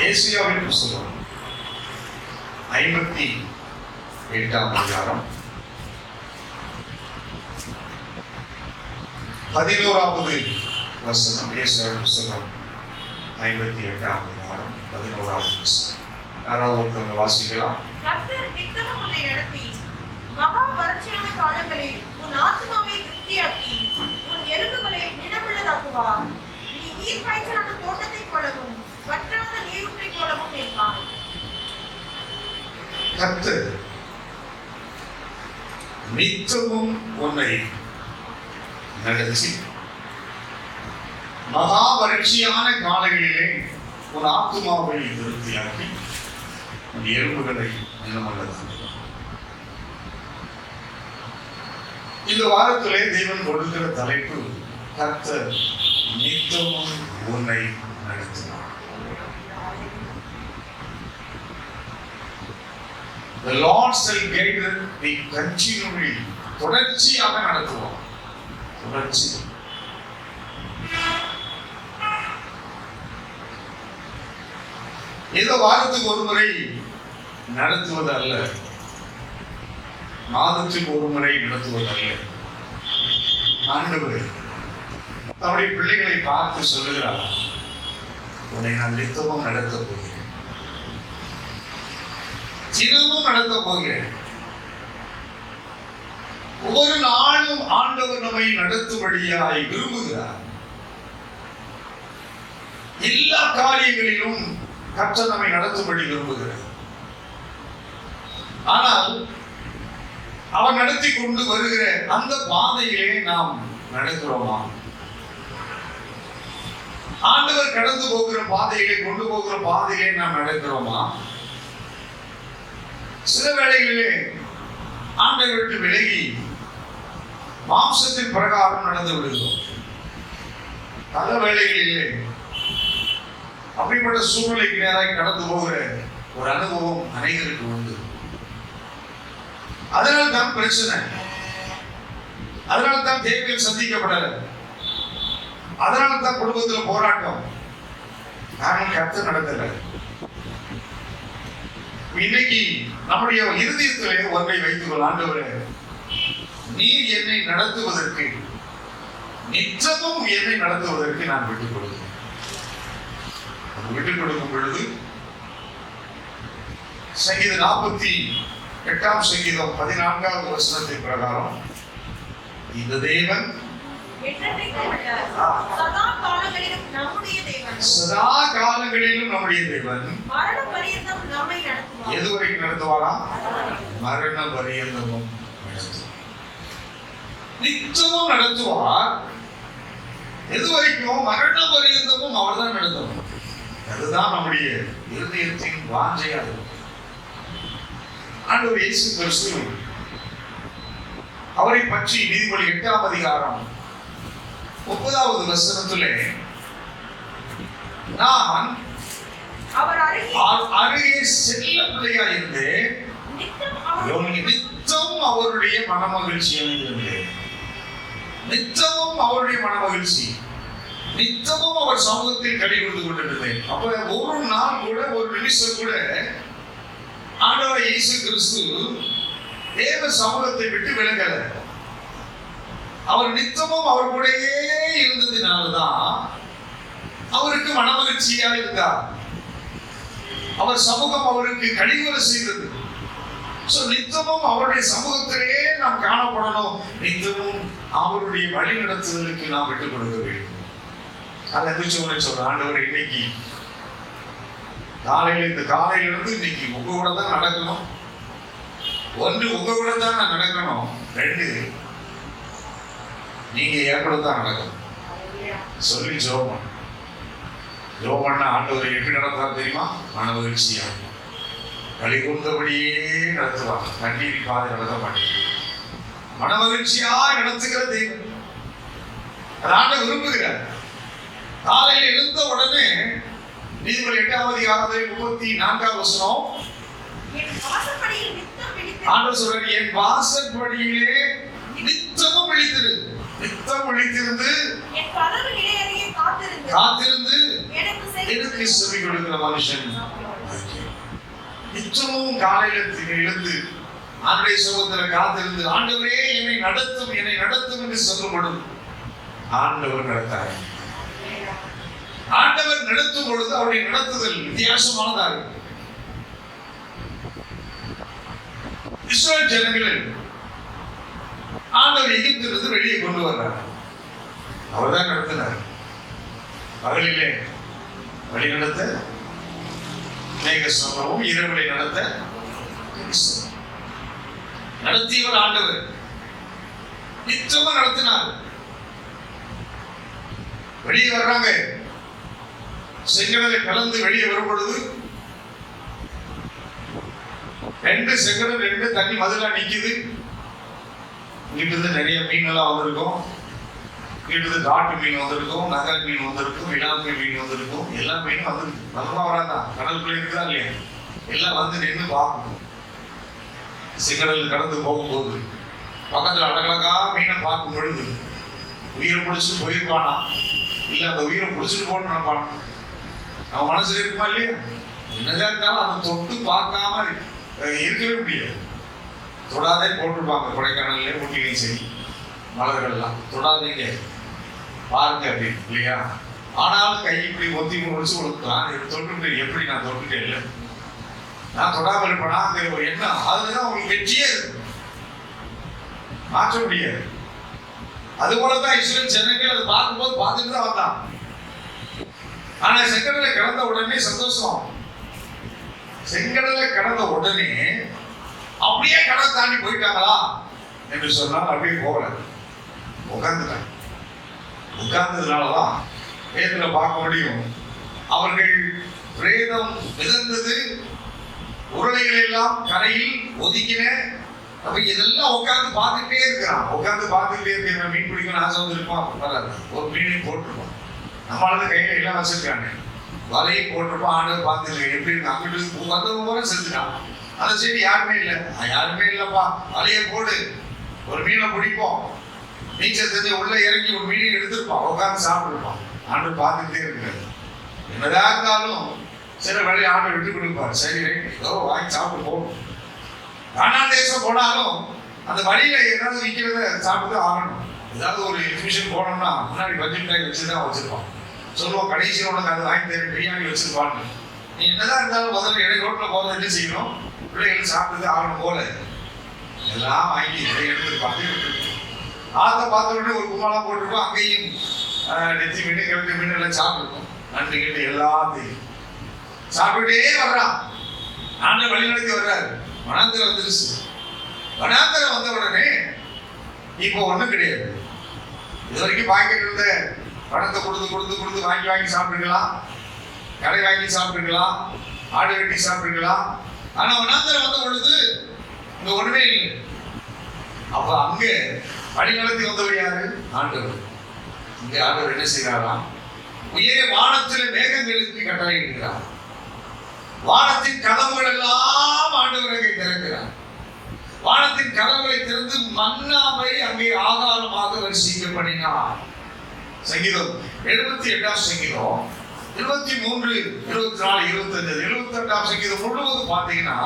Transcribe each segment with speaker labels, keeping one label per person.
Speaker 1: ஏசாயாவின் புத்தகம் 58ஆம் அதிகாரம் 11வது வசனம். ஏசாயாவின் புத்தகம் 58ஆம் அதிகாரம் 11வது வசனம். யாராவது ஒருத்தவங்க வாசிக்கலாம்.
Speaker 2: கர்த்தர் நித்தமும் உன்னை நடத்தி மகா வறட்சியான காலங்களில் உன் ஆத்துமாவை திருப்தியாக்கி உன் எலும்புகளை நிலமுள்ளதாக்குவார். நீ நீர் பாய்ச்சலான தோட்டத்தைப் போலவும் வற்றாத நீரூற்றைப் போலவும் இருப்பாய்.
Speaker 1: கர்த்தர் நித்தமும் உன்னை நடத்தி மகா வறட்சியான காலங்களிலே உன் ஆத்துமாவை திருப்தியாக்கி உன் எலும்புகளை நிலமுள்ளதாக்குவார். இந்த வாரத்திலே தேவன் கொடுக்கிற தலைப்பு கர்த்தர் நித்தமும் உன்னை நடத்தினார். The Lord shall guide thee continually. தொடர்ச்சியாக நடத்துவார். தொடர்ச்சி. ஏதோ வாரத்துக்கு ஒரு முறை நடத்துவது அல்ல, மாதத்துக்கு ஒரு முறை நடத்துவது அல்ல. ஆண்டவர் தம்முடைய பிள்ளைகளை பார்த்து சொல்லுகிறார், உன்னை நான் நித்தமும் நடத்தப் போகிறேன், தினமும் நடத்தப் போகிறேன். ஒவ்வொரு நாளும் ஆண்டவர் நம்மை நடத்தும்படியாய் விரும்புகிறார். எல்லா காரியங்களிலும் கர்த்தர் நம்மை நடத்தும்படி விரும்புகிறார். ஆனால் அவர் நடத்தி கொண்டு வருகிற அந்த பாதையிலே நாம் நடக்கிறோமா? ஆண்டவர் கடந்து போகிற பாதையிலே, கொண்டு போகிற பாதையிலே நாம் நடக்கிறோமா? சில வேளைகளிலே ஆண்டவர் விட்டு விலகி மாம்சத்தின் பிரகாரம் நடந்து விடுகிறோம். பல வேளைகளிலே அப்படிப்பட்ட சூழ்நிலைக்கு நேராக கடந்து போகிற ஒரு அனுபவம் அனைவருக்கு உண்டு. அதனால் தான் பிரச்சனை, அதனால தான் தேவைகள் சந்திக்கப்படல, அதனால தான் குடும்பத்தில் போராட்டம். நாங்கள் கர்த்தர் நடத்தல. இன்னைக்கு நம்முடைய இருதயத்திலே ஒன்றை வைத்துக் கொள்ள, ஆண்டவரே நீர் என்னை நடத்துவதற்கு, நிச்சயமும் என்னை நடத்துவதற்கு நான் விட்டுக் கொடுக்கிறேன். விட்டுக் கொடுக்கும் பொழுது சங்கீதம் 48ஆம் சங்கீதம் 14வது வசனத்தின் பிரகாரம் இந்த தேவன்
Speaker 2: சதா காலங்களிலும் நம்முடைய தேவன்,
Speaker 1: சதா காலங்களிலும் நம்முடைய தேவன்
Speaker 2: மரண பரியந்தம் நம்மை நடத்துவார்.
Speaker 1: எது வரைக்கும் நடத்துவாரா? மரண பரியந்தமும் நடத்துவார். நிச்சயமும் நடத்துவார். எது வரைக்கும்? மரண பரியந்தமும் அவர் தான் நடத்துவார். அதுதான் நம்முடைய இருதயத்தின் வாஞ்சையா இருக்கும். ஆண்டவர் இயேசு கிறிஸ்து அவரை பற்றி நீதிமொழி 8ஆம் அதிகாரம் 30வது வசனத்திலே, நான்
Speaker 2: அவர்
Speaker 1: அருகே செல்ல பிள்ளையா இருந்து நித்தம் அவருடைய மனமகிழ்ச்சியாக இருந்தேன். நித்தமும் அவருடைய மனமகிழ்ச்சி, நித்தமும் அவர் சமூகத்தில் கடி கொடுத்து கொண்டிருந்தேன். அப்ப ஒரு நாள் கூட, ஒரு நிமிஷம் கூட ஆண்டவர் இயேசு கிறிஸ்து தேவ சமூகத்தை விட்டு விலகல. அவர் நித்தமும் அவர் கூடயே இருந்ததினால்தான் அவருக்கு மனமகிழ்ச்சியா இருந்தார். அவர் சமூகம் அவருக்கு கடிகூற செய்தது. நித்தமும் அவருடைய சமூகத்திலேயே நாம் காணப்படணும். நித்தமும் அவருடைய வழி நடத்துதலுக்கு நாம் விட்டுக் கொடுக்க வேண்டும். அதை சொல்ற ஆண்டவர் இன்னைக்கு காலையில, இந்த காலையிலிருந்து இன்னைக்கு உங்க கூட தான் நடக்கணும். ஒன்று, உங்க கூட தான் நான் நடக்கணும். ரெண்டு, நீங்க என் கூட தான் நடக்கணும் சொல்லி ஜோபம். ஜோபம்னா ஆண்டவர் எப்படி நடத்தார் தெரியுமா? மனமகிழ்ச்சியா வழி கொண்டபடியே நடத்துவார். கண்ணீர் பாதை நடத்த மாட்டேன். மனமகிழ்ச்சியா நடத்துகிற தெய்வம் ஆண்டவர் விரும்புகிறார். காலையில் எழுந்த உடனே நீதிமொழி 8ஆம் அதிகாரம் 34வது வசனம், ஆண்டவர் சொல்றார், என் வாசற்படியிலே நித்தமும் விழித்திரு. நித்தம் விழித்திருந்து
Speaker 2: என் கதவு நிலையருகே காத்திருந்து
Speaker 1: காத்திருந்து
Speaker 2: எனக்கு
Speaker 1: எனக்கு செவி கொடுக்கிற மனுஷன் நிச்சயமும் காலையில எழுந்து ஆண்டுடைய சமூகத்தில் காத்திருந்து ஆண்டவரே என்னை நடத்தும் என்று சொல்லப்படும். ஆண்டவர் நடத்தார். ஆண்டவர் நடத்தும் பொழுது அவருடைய நடத்துதல் வித்தியாசமானதாக இருக்கும். இஸ்ரவேல் ஜனங்கள் ஆண்டவர் எகிப்திலிருந்து வெளியே கொண்டு வர்றார். அவர்தான் நடத்தினார். பகலிலே வழி நடத்த மேக சம்பவம், இரவுகளை நடத்த நடத்தியவர் ஆண்டவர். நிச்சயமா நடத்தினார். வெளியே வர்றாங்க. செங்கடலை கலந்து வெளியே வரும் பொழுது 2 செங்கடல் 2 தண்ணி மதுலா நிக்குது. இங்கிட்டு நிறைய மீன் எல்லாம் வந்திருக்கும். இங்கிட்டு காட்டு மீன் வந்திருக்கும், நகர மீன் வந்திருக்கும், இளாமை மீன் வந்திருக்கும். எல்லா மீனும் வந்துருக்கு. நல்லா வராதான், கடலுக்குள்ள இருக்குதா இல்லையா? எல்லாம் வந்து நின்று பார்க்கணும். செங்கடல் கடந்து போகும்போது பக்கத்துல அழகழகா மீனை பார்க்கும் பொழுது உயிரை பிடிச்சிட்டு போயிருப்பானா, இல்ல அந்த உயிரை பிடிச்சிட்டு போன்னு நினைப்பானா? அவன் மனசுல இருக்குமா இல்லையா? என்னதான் இருந்தாலும் அதை தொட்டு பார்க்காம இருக்கவே முடியாது. தொடாதே போட்டிருப்பாங்க. கொடைக்கானல்ல ஊட்டிலையும் சரி, மலர்கள்லாம் தொடாதீங்க பாருங்க அப்படின்னு இல்லையா? ஆனாலும் கை இப்படி ஒத்தி முடிச்சு கொடுக்கலாம். தொட்டு எப்படி நான் தொட்டுட்டேன் இல்லை, நான் தொடாமல் இருப்பேனா அங்க ஒரு எண்ணம். அதுலதான் உங்களுக்கு வெற்றியே இருக்கு, மாற்ற முடியாது. அது போலதான் இஸ்ரவேல் ஜனங்கள் அதை பார்க்கும்போது பார்த்துட்டு தான் வந்தான். ஆனா செங்கடலை கடந்த உடனே சந்தோஷம். செங்கடலை கடந்த உடனே அப்படியே கடல் தாண்டி போயிட்டாங்களா என்று சொன்னால் அப்படியே போகல, உட்கார்ந்துட்டாங்க. உட்கார்ந்ததுனாலதான் வேதத்துல பார்க்க முடியும். அவர்கள் பிரேதம் மிதந்தது, உருளைகள் எல்லாம் கரையில் ஒதுக்கின. அப்ப இதெல்லாம் உட்கார்ந்து பார்த்துட்டே இருக்கிறான். உட்கார்ந்து பார்த்துட்டே இருக்கிற மீன் பிடிக்கணும் ஆசை வந்து இருப்பான். வராது, ஒரு மீனை போட்டிருப்பான். நம்மளால கையில எல்லாம் வச்சிருக்காங்க, வலையை போட்டிருப்பான். ஆண்டவர் பார்த்துருக்க எப்படி இருக்கு. அங்கிட்டு வந்தவங்க போல செஞ்சுட்டான். அந்த சைடு யாருமே இல்லை. யாருமே இல்லப்பா, வலையை போடு, ஒரு மீனை பிடிப்போம். நீச்சல் தெரிஞ்சு உள்ள இறங்கி ஒரு மீனை எடுத்திருப்பான், உட்கார்ந்து சாப்பிட்டுருப்பான். ஆண்டவர் பார்த்துட்டே இருக்காரு. என்னதான் இருந்தாலும் சில வேலையை ஆண்டவர் விட்டு கொடுப்பார். சரி ஏதோ வாங்கி சாப்பிட்டு போகணும். கானான் தேசம் போனாலும் அந்த வழியில ஏதாவது விற்கிறத சாப்பிட்டு ஆகணும். ஏதாவது ஒரு எக்ஸிபிஷன் போனோம்னா முன்னாடி பட்ஜெட் பேக் வச்சுதான் வச்சிருப்பான். சொல்லுவோம் கடைசியில் உனக்கு அதை வாங்கி தர பிரியாணி வச்சிருப்பான்னு. நீ என்னதான் இருந்தாலும் முதல்ல இடை ரோட்ல போதை என்ன செய்யணும், பிள்ளைகள் சாப்பிட்டு ஆகணும் போல எல்லாம் வாங்கி எடுத்துருப்பாங்க. ஆத்த பார்த்த உடனே ஒரு கும்மாலாம் போட்டிருப்போம். அங்கேயும் நெத்தி மீன் கிழக்கு மீன் எல்லாம் சாப்பிட்டுருக்கோம். நன்றி கேட்டு எல்லாத்தையும் சாப்பிட்டுட்டே வர்றான். ஆண்டவர் வழி நடத்தி வர்றாரு. வனாந்தரம் வந்துருச்சு. வனாந்தரம் வந்த உடனே இப்போ ஒண்ணும் கிடையாது. இது வரைக்கும் பாக்கெட் இருந்த பணத்தை கொடுத்து வாங்கி சாப்பிட்டுக்கலாம், கடை வாங்கி சாப்பிட்டுக்கலாம், ஆடு வெட்டி சாப்பிட்டுக்கலாம். ஆனா வனாந்தரம் வந்த பொழுது இங்க ஒண்ணுமே இல்லை. அப்ப அங்க வழி நடத்தி வந்தவர் யாரு? ஆண்டவர். இங்க ஆண்டவர் என்ன செய்யறாராம்? உயர வானத்தில் மேகங்களுக்கு கட்டளையிடுகிறார். வானத்தின் கதவுகள் எல்லாம் ஆண்டவரை திறக்கிறார். வானத்தின் கதவுகளை திறந்து மன்னாவை அங்கே ஆகாரமாக வரிசைக்க பண்ணினார். சங்கீதம் 78 சங்கீதம் 23, 24, 25, 78 சங்கீதம் முழுவதும் பார்த்தீங்கன்னா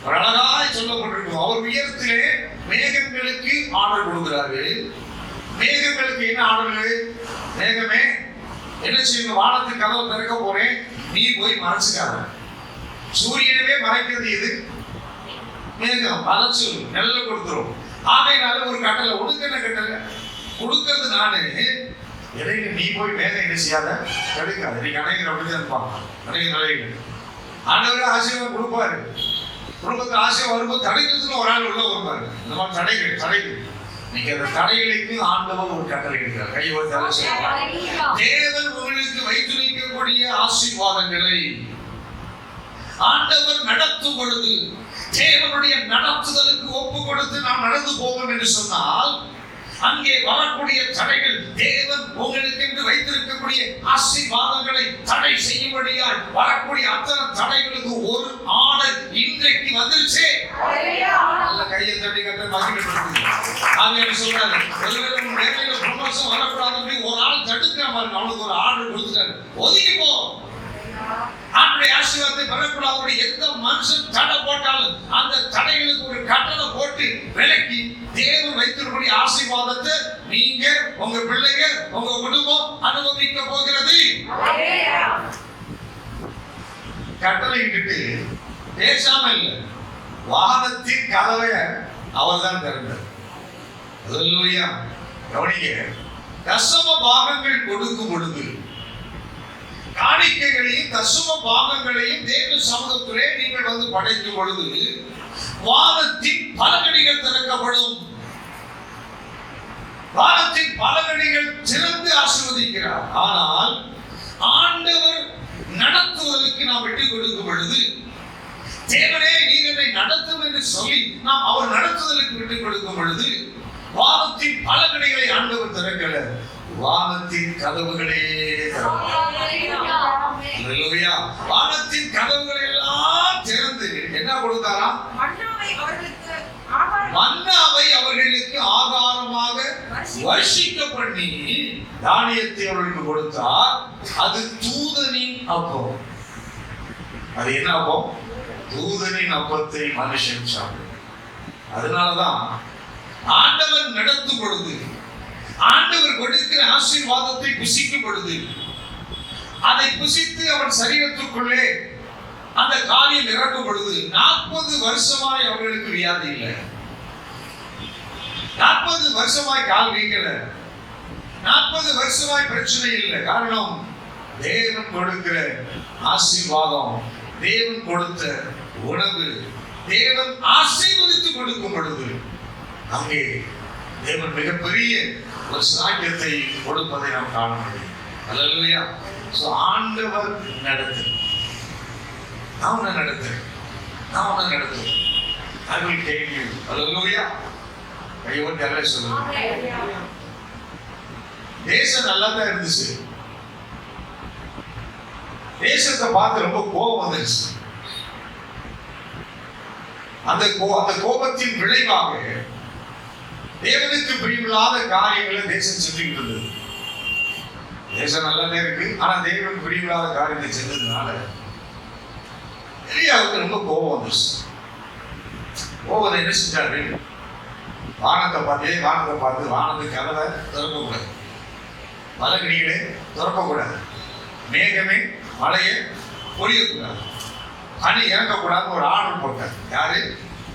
Speaker 1: அழகாய் சொல்லப்பட்டிருக்கும். அவர் உயரத்திலே மேகங்களுக்கு ஆர்டர் கொடுக்கிறாரு. மேகங்களுக்கு என்ன ஆர்டர்? மேகமே என்ன செய்யணும்? வானத்தின் கதவை திறக்க போறேன், நீ போய் மறைச்சுக்காத. சூரியனவே மறைக்கிறது எது? மேகம். மறைச்சு நெல்ல கொடுத்துரும். ஆகையினால ஒரு கட்டளை, உனக்கு என்ன கட்டளை கொடுக்கறது நானு, இடையில நீ போய் மேகம் என்ன செய்யாத, தடுக்காது. நீ கடைங்கிற அப்படிதான் இருப்பாங்க. கடைங்க நிலையில ஆண்டவரே ஆசீர்வாதம் கொடுப்பாரு. குடும்பத்தில் ஆசையம் வரும்போது தடைக்கிறதுன்னு ஒரு ஆள் உள்ள வருவாரு. இந்த மாதிரி தடைகள் நீங்க அந்த தடைகளுக்கு ஆண்டவர் ஒரு கட்டளை இருக்கிறார். கையை தேவன் உங்களுக்கு வைத்திருக்கக்கூடிய ஆசீர்வாதங்களை ஆண்டவர் நடத்தும் பொழுது தேவனுடைய நடத்துதலுக்கு ஒப்பு கொடுத்து நாம் நடந்து போவோம் என்று சொன்னால் அங்கே வரக்கூடிய தடைகள் தேவன் உங்களுக்கு என்று வைத்திருக்கக்கூடிய ஆசீர்வாதங்களை தடை செய்யும்படியால் வரக்கூடிய அத்தனை தடைகளுக்கு ஒரு ஆர்டர் இன்றைக்கு வந்துருச்சு. நல்ல கையை தட்டி கட்ட மகிழ்ச்சி. ஆவியானவர் சொல்றாரு, ஒருவேளை உன் வேலையில ப்ரமோஷன் வரக்கூடாது அப்படி ஒரு ஆள் தடுக்கிற மாதிரி அவனுக்கு ஒரு ஆர்டர் கொடுத்துட்டாரு. ஒதுங்கி போ, ஆண்டுடைய ஆசீர்வாதத்தை பெறக்கூடாத எந்த மனுஷன் தடை போட்டாலும் அந்த தடைகளுக்கு ஒரு கட்டணம் போட்டு விலக்கி தேவன் வைத்திருக்கக்கூடிய ஆசீர்வாதத்தை நீங்க, உங்க பிள்ளைங்க, உங்க குடும்பம் அனுபவிக்க போகிறது. கட்டளை இட்டுட்டு பேசாம இல்ல, வாகனத்தின் கதவை அவர் தான் திறந்தார். அல்லேலூயா. கவனிங்க, தசம பாகங்கள் கொடுக்கும் பொழுது காணிக்கைகளையும் தசம பாகங்களையும் தேவ சமூகத்திலே நீங்கள் வந்து படைக்கும் பொழுது வானத்தின் பலகணிகள் திறக்கப்படும். வானத்தின் பலகணிகள் திறந்து ஆசீர்வதிக்கிறார். ஆனால் ஆண்டவர் நடத்துவதற்கு நாம் விட்டுக் கொடுக்கும் பொழுது, தேவனே நீர் என்னை நடத்தும் என்று சொல்லி நாம் அவர் நடத்துதலுக்கு விட்டுக் கொடுக்கும் பொழுது, வானத்தின் பலகணிகளை ஆண்டவர் திறக்கல, வானத்தின் கதவுகளே வானத்தின் கதவுகளை எல்லாம் திறந்து என்ன கொடுத்தாராம்? மன்னாவை அவர்களுக்கு ஆகாரமாக வர்ஷிக்க பண்ணி தானியத்தை அவர்களுக்கு கொடுத்தார். அது தூதனின் அப்பம். அது என்ன அப்பம்? தூதனின் அப்பத்தை மனுஷன் சாப்பிடும். அதனாலதான் ஆண்டவர் நடத்தும் பொழுது, ஆண்டவர் கொடுக்கிற ஆசீர்வாதத்தை புசிக்கும் பொழுது, அதை புசித்து அவன் சரீரத்துக்குள்ளே அந்த காரியம் இறக்கும் பொழுது 40 வருஷமாய் அவர்களுக்கு வியாதி இல்லை, 40 வருஷமாய் கால் வீங்கல, 40 வருஷமாய் பிரச்சனை இல்லை. காரணம் தேவன் கொடுக்கிற ஆசீர்வாதம், தேவன் கொடுத்த உணவு, தேவன் ஆசீர்வதித்து கொடுக்கும் பொழுது அங்கே தேவன் மிகப்பெரிய ஒரு சாக்கியத்தை கொடுப்பதை நாம் காண முடியும். அல்லேலூயா. சோ ஆண்டவர் நடத்து, நான் உன்னை நடத்துறேன், நான் உன்னை நடத்துவேன். I will take you. அல்லேலூயா. கையோடு யாரே சொல்லுங்க. தேசம் நல்லா தான் இருந்துச்சு, தேசத்தை பார்த்து ரொம்ப கோபம் வந்துருச்சு. அந்த கோபத்தின் விளைவாக தேவனுக்கு பிரியமில்லாத காரியங்களை தேசம் செஞ்சுக்கிட்டு இருந்தது. தேசம் நல்லாவே இருக்கு, ஆனா தேவனுக்கு பிரியமில்லாத காரியத்தை செஞ்சதுனால எலியாவுக்கு ரொம்ப கோபம் வந்துருச்சு. கோபத்தை என்ன செஞ்சாரு? வானத்தை பார்த்து வானத்து கதவை திறக்கக்கூடாது, பலகணிகளே திறக்கக்கூடாது, மேகமே மழையை பொழியக்கூடாது, பனி இறங்கக்கூடாது ஒரு ஆர்டர் போட்டார். யாரு?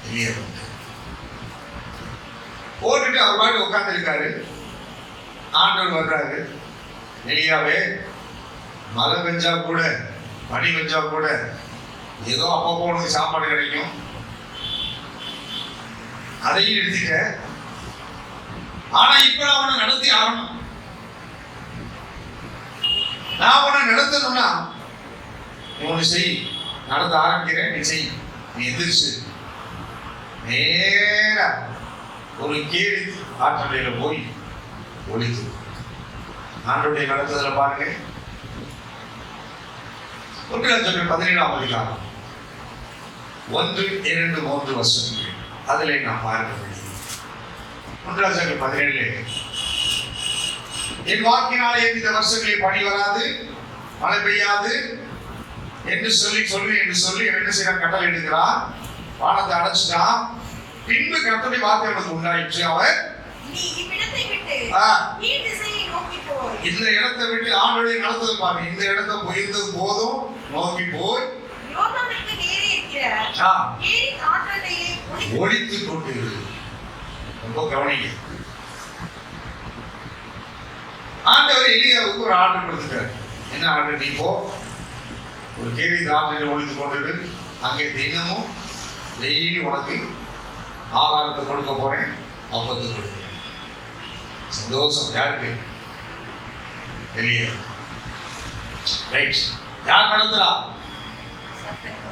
Speaker 1: எலியா போட்டுட்டு அவர் பாட்டு உட்கார்ந்து இருக்காரு. ஆண்டவர் வர்றாரு, எலியாவே மழை பெஞ்சா கூட பனி பெஞ்சா கூட ஏதோ அப்பப்போ உனக்கு சாப்பாடு கிடைக்கும், அதையும் எடுத்துக்க, ஆனா இப்ப நான் உன்னை நடத்தி ஆகணும். நான் உன்னை நடத்தணும்னா நீ ஒண்ணு செய், நடத்த ஆரம்பிக்கிறேன், நீ செய். நீ எந்திரிச்சு நேரா ஒரு கேள்வி ஆற்றலையில போய் ஒழித்து. ஆண்டவருடைய நடத்துதல பாருங்க. 17ஆம் அதிகாரம் 1, 2, 3 வசனங்கள் அதிலே நாம் பார்க்க முடியும். 17 என் வாக்கினாலே இந்த வருஷங்களில் பனி வராது, மழை பெய்யாது என்று சொல்லி என்ன செய்ய கட்டளை எடுக்கிறார். வானத்தை அடைச்சிட்டான். பின்பு கர்த்தருடைய வார்த்தை அவனுக்கு உண்டாயிற்று. அவர் இந்த இடத்தை விட்டு ஆண்டவருடைய நடத்துதல் பாருங்க. இந்த இடத்தை போயிருந்தது போதும், நோக்கி போய் ஒழித்து கொண்டு ரொம்ப கவனிங்க. ஆண்டவர் எலியாவுக்கு ஒரு ஆர்டர் கொடுத்துட்டார். என்ன ஆர்டர்? நீ போ, ஒரு கேள்வி ஆற்றில் ஒழித்து கொண்டு அங்கே தினமும் டெய்லி உனக்கு ஆகாரத்தை கொடுக்க போறேன், அப்பத்தை கொடுக்க. சந்தோஷம் யாருக்கு? எலியா. ரைட். யார் நடத்துறா?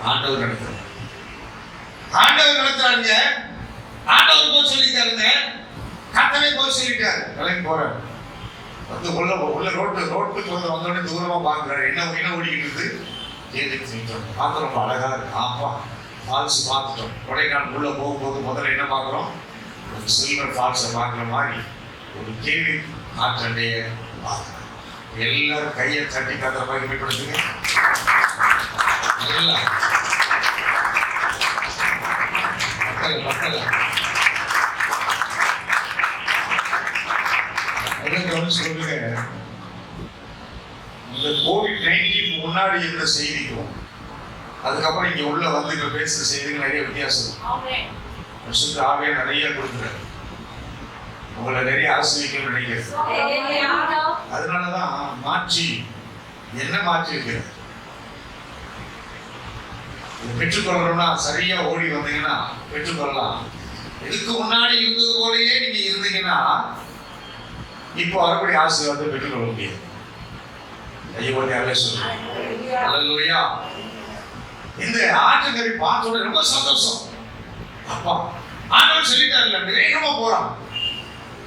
Speaker 1: ஆண்டவர் நடத்துறார். ஆண்டவர் நடத்துறாங்க. ஆண்டவர் போய் சொல்லிட்டாருங்க, கர்த்தரே போய் சொல்லிட்டாரு. கிளம்பி போறாரு. வந்து உள்ள ரோட்டுக்கு வந்தோடனே தூரமா பாக்குறாரு. என்ன ஓடிக்கிட்டு இருக்குது? பார்த்து ரொம்ப அழகா இருக்கு. ஆப்பா ஃபால்ஸ் பார்த்துட்டோம். கொடைக்கானல் உள்ள போகும்போது முதல்ல என்ன பார்க்குறோம்? ஒரு சில்வர் ஃபால்ஸை பார்க்குற மாதிரி ஒரு கேள்வி ஆற்றண்டைய பார்க்குறோம். எல்லாரும் கையை தட்டி கதை பயன்படுத்துங்க. எல்லாம் பக்கல சொல்லுங்க. இந்த COVID-19 முன்னாடி இருந்த செய்திக்கும் அதுக்கப்புறம் இங்க உள்ள வந்து இப்ப பேசுற செய்திகள் நிறைய வித்தியாசம். ஆவே நிறைய கொடுக்குறாரு, உங்களை நிறைய ஆசிரியர்கள் நினைக்கிறேன். அதனாலதான் மாற்றி என்ன மாற்றி இருக்கிறது பெற்றுக்கொள்ளணும்னா சரியா ஓடி வந்தீங்கன்னா பெற்றுக்கொள்ளலாம். இதுக்கு முன்னாடி இருந்தது போலயே நீங்க இருந்தீங்கன்னா இப்போ மறுபடி ஆசீர்வாதத்தை பெற்றுக்கொள்ள முடியாது. ஐயோடியாவே சொல்லுங்க. இந்த ஆற்றுக்கரை பார்த்தோட ரொம்ப சந்தோஷம். அப்பா ஆண்டவர் சொல்லிட்டாருல, வேகமா போறான்.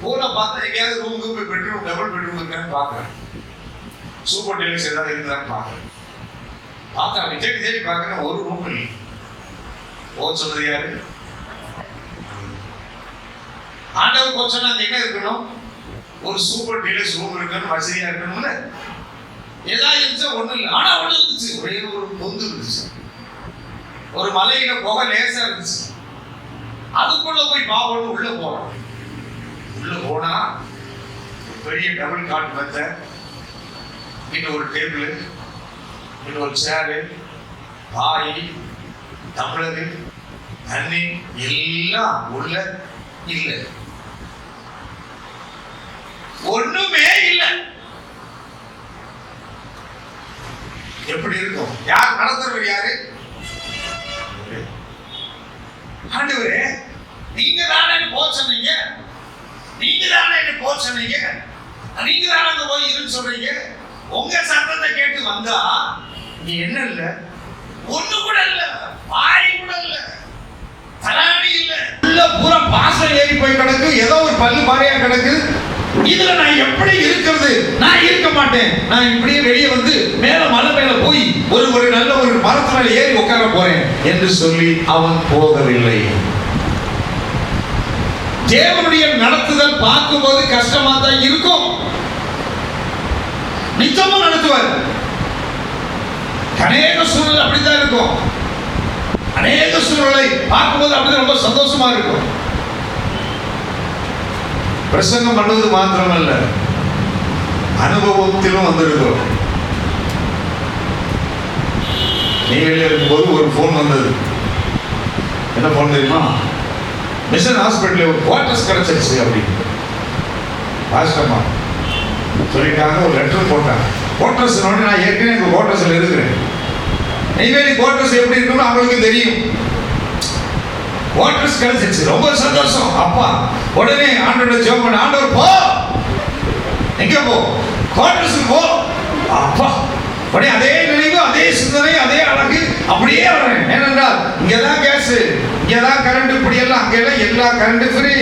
Speaker 1: போன பார்த்தா எங்கேயாவது ரூமுக்கு போய் பெட்ரூம் டபுள் பெட்ரூம் இருக்கான்னு பாக்குறேன், சூப்பர் டெலிக்ஸ் ஏதாவது இருக்குதான்னு பாக்குறேன். பார்த்தா தேடி தேடி பாக்குறேன், ஒரு ரூம் இல்லை. போக சொன்னது யாரு? ஆண்டவர் போக சொன்னா அங்க என்ன இருக்கணும்? ஒரு சூப்பர் டீலக்ஸ் ரூம் இருக்கணும், வசதியா இருக்கணும்ல. ஏதாவது இருந்துச்சா ஒண்ணு இல்லை. ஆனா ஒண்ணு இருந்துச்சு, ஒரே ஒரு பொந்து இருந்துச்சு. ஒரு மலையில புகை லேசா இருந்துச்சு. அதுக்குள்ள போய் பாவம் உள்ள போறோம். உள்ள போனா பெரிய டபுள் காட் மெத்த, இன்னும் ஒரு டேபிள், இன்னும் ஒரு சேரு, பாய், டம்ளரு, தண்ணி எல்லாம் உள்ள இல்லை. ஒண்ணுமே இல்லை. எப்படி இருக்கும்? யார் நடத்துறவர்? யாரு? ஆண்டவரே, நீங்க தானே போக சொன்னீங்க, நீங்க தானே போக சொன்னீங்க, நீங்க தானே அங்க போய் இருன்னு சொல்றீங்க. உங்க சத்தத்தை கேட்டு வந்தா நீ என்ன இல்ல, ஒண்ணு கூட இல்ல, பாய் கூட இல்ல, தலாடி இல்ல, உள்ள பூரா பாசம் ஏறி போய் கிடக்கு, ஏதோ ஒரு பல்லு பாறையா கிடக்கு. இதுல நான் எப்படி இருக்கிறது? நான் இருக்க மாட்டேன். நான் இப்படியே வெளியே வந்து மேல மலை மேல போய் ஒரு நல்ல ஒரு மரத்து மேல ஏறி உட்கார போறேன் என்று சொல்லி அவன் போகவில்லை. தேவனுடைய நடத்துதல் பார்க்கும்போது கஷ்டமா தான் இருக்கும். நிச்சயமா நடத்துவார். அநேக சூழ்நிலை அப்படித்தான் இருக்கும். அநேக சூழ்நிலை பார்க்கும்போது அப்படிதான் ரொம்ப சந்தோஷமா இருக்கும். பிரசங்கம் பண்ணுவது மாத்திரமல்ல, அனுபவத்திலும் வந்திருக்கும். நீங்களே இருக்கும்போது ஒரு போன் வந்தது. என்ன போன் தெரியுமா? மிஷன் ஹாஸ்பிட்டல் ஒரு குவார்டர்ஸ் கிடைச்சிருச்சு அப்படின்னு பாஸ்டர்மா சொல்லிட்டாங்க. ஒரு லெட்டர் போட்டாங்க. குவார்டர்ஸ் நான் ஏற்கனவே எங்க குவார்டர்ஸ்ல இருக்கிறேன். நெய்வேலி குவார்டர்ஸ் எப்படி இருக்குன்னு அவங்களுக்கு தெரியும். குவார்டர்ஸ் கிடைச்சிருச்சு, ரொம்ப சந்தோஷம். அப்பா உடனே ஆண்டவரை ஜெபம் பண்ண, ஆண்டவர் போ, எங்க போ, குவார்டர்ஸ்க்கு போ. அப்பா உடனே அதே நினைவு, அதே சிந்தனை, அதே அழகு அப்படியே வரேன். ஏனென்றால் இங்கதான் கேஸ், இங்கதான் கரண்ட், இப்படி எல்லாம் அங்கெல்லாம் எல்லா கரண்ட் ஃப்ரீ.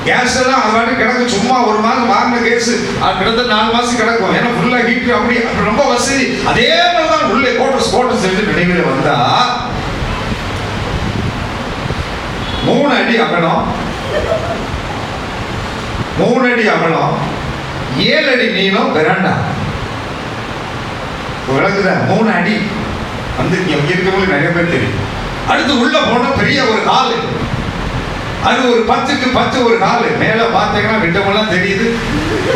Speaker 1: கேஸ் எல்லாம் அது வாட்டி கிடக்கு. சும்மா ஒரு மாதம் வாங்கின கேஸ் அது கிடந்த 4 மாசம் கிடக்கும். ஏன்னா ஃபுல்லா ஹீட், அப்படி ரொம்ப வசதி. அதே மாதிரிதான் உள்ளே குவார்டர்ஸ் என்று நினைவில் வந்தா 3 அடி அகலம், 3 அடி அகலம், 7 அடி நீளம் வெராண்டா. விளக்குதா? 3 அடி வந்து இங்க இருக்கவங்களுக்கு நிறைய பேர் தெரியும். அடுத்து உள்ள போன பெரிய ஒரு ஹாலு, அது ஒரு 10க்கு 10 ஒரு ஹாலு. மேல பார்த்தீங்கன்னா விட்டமெல்லாம் தெரியுது.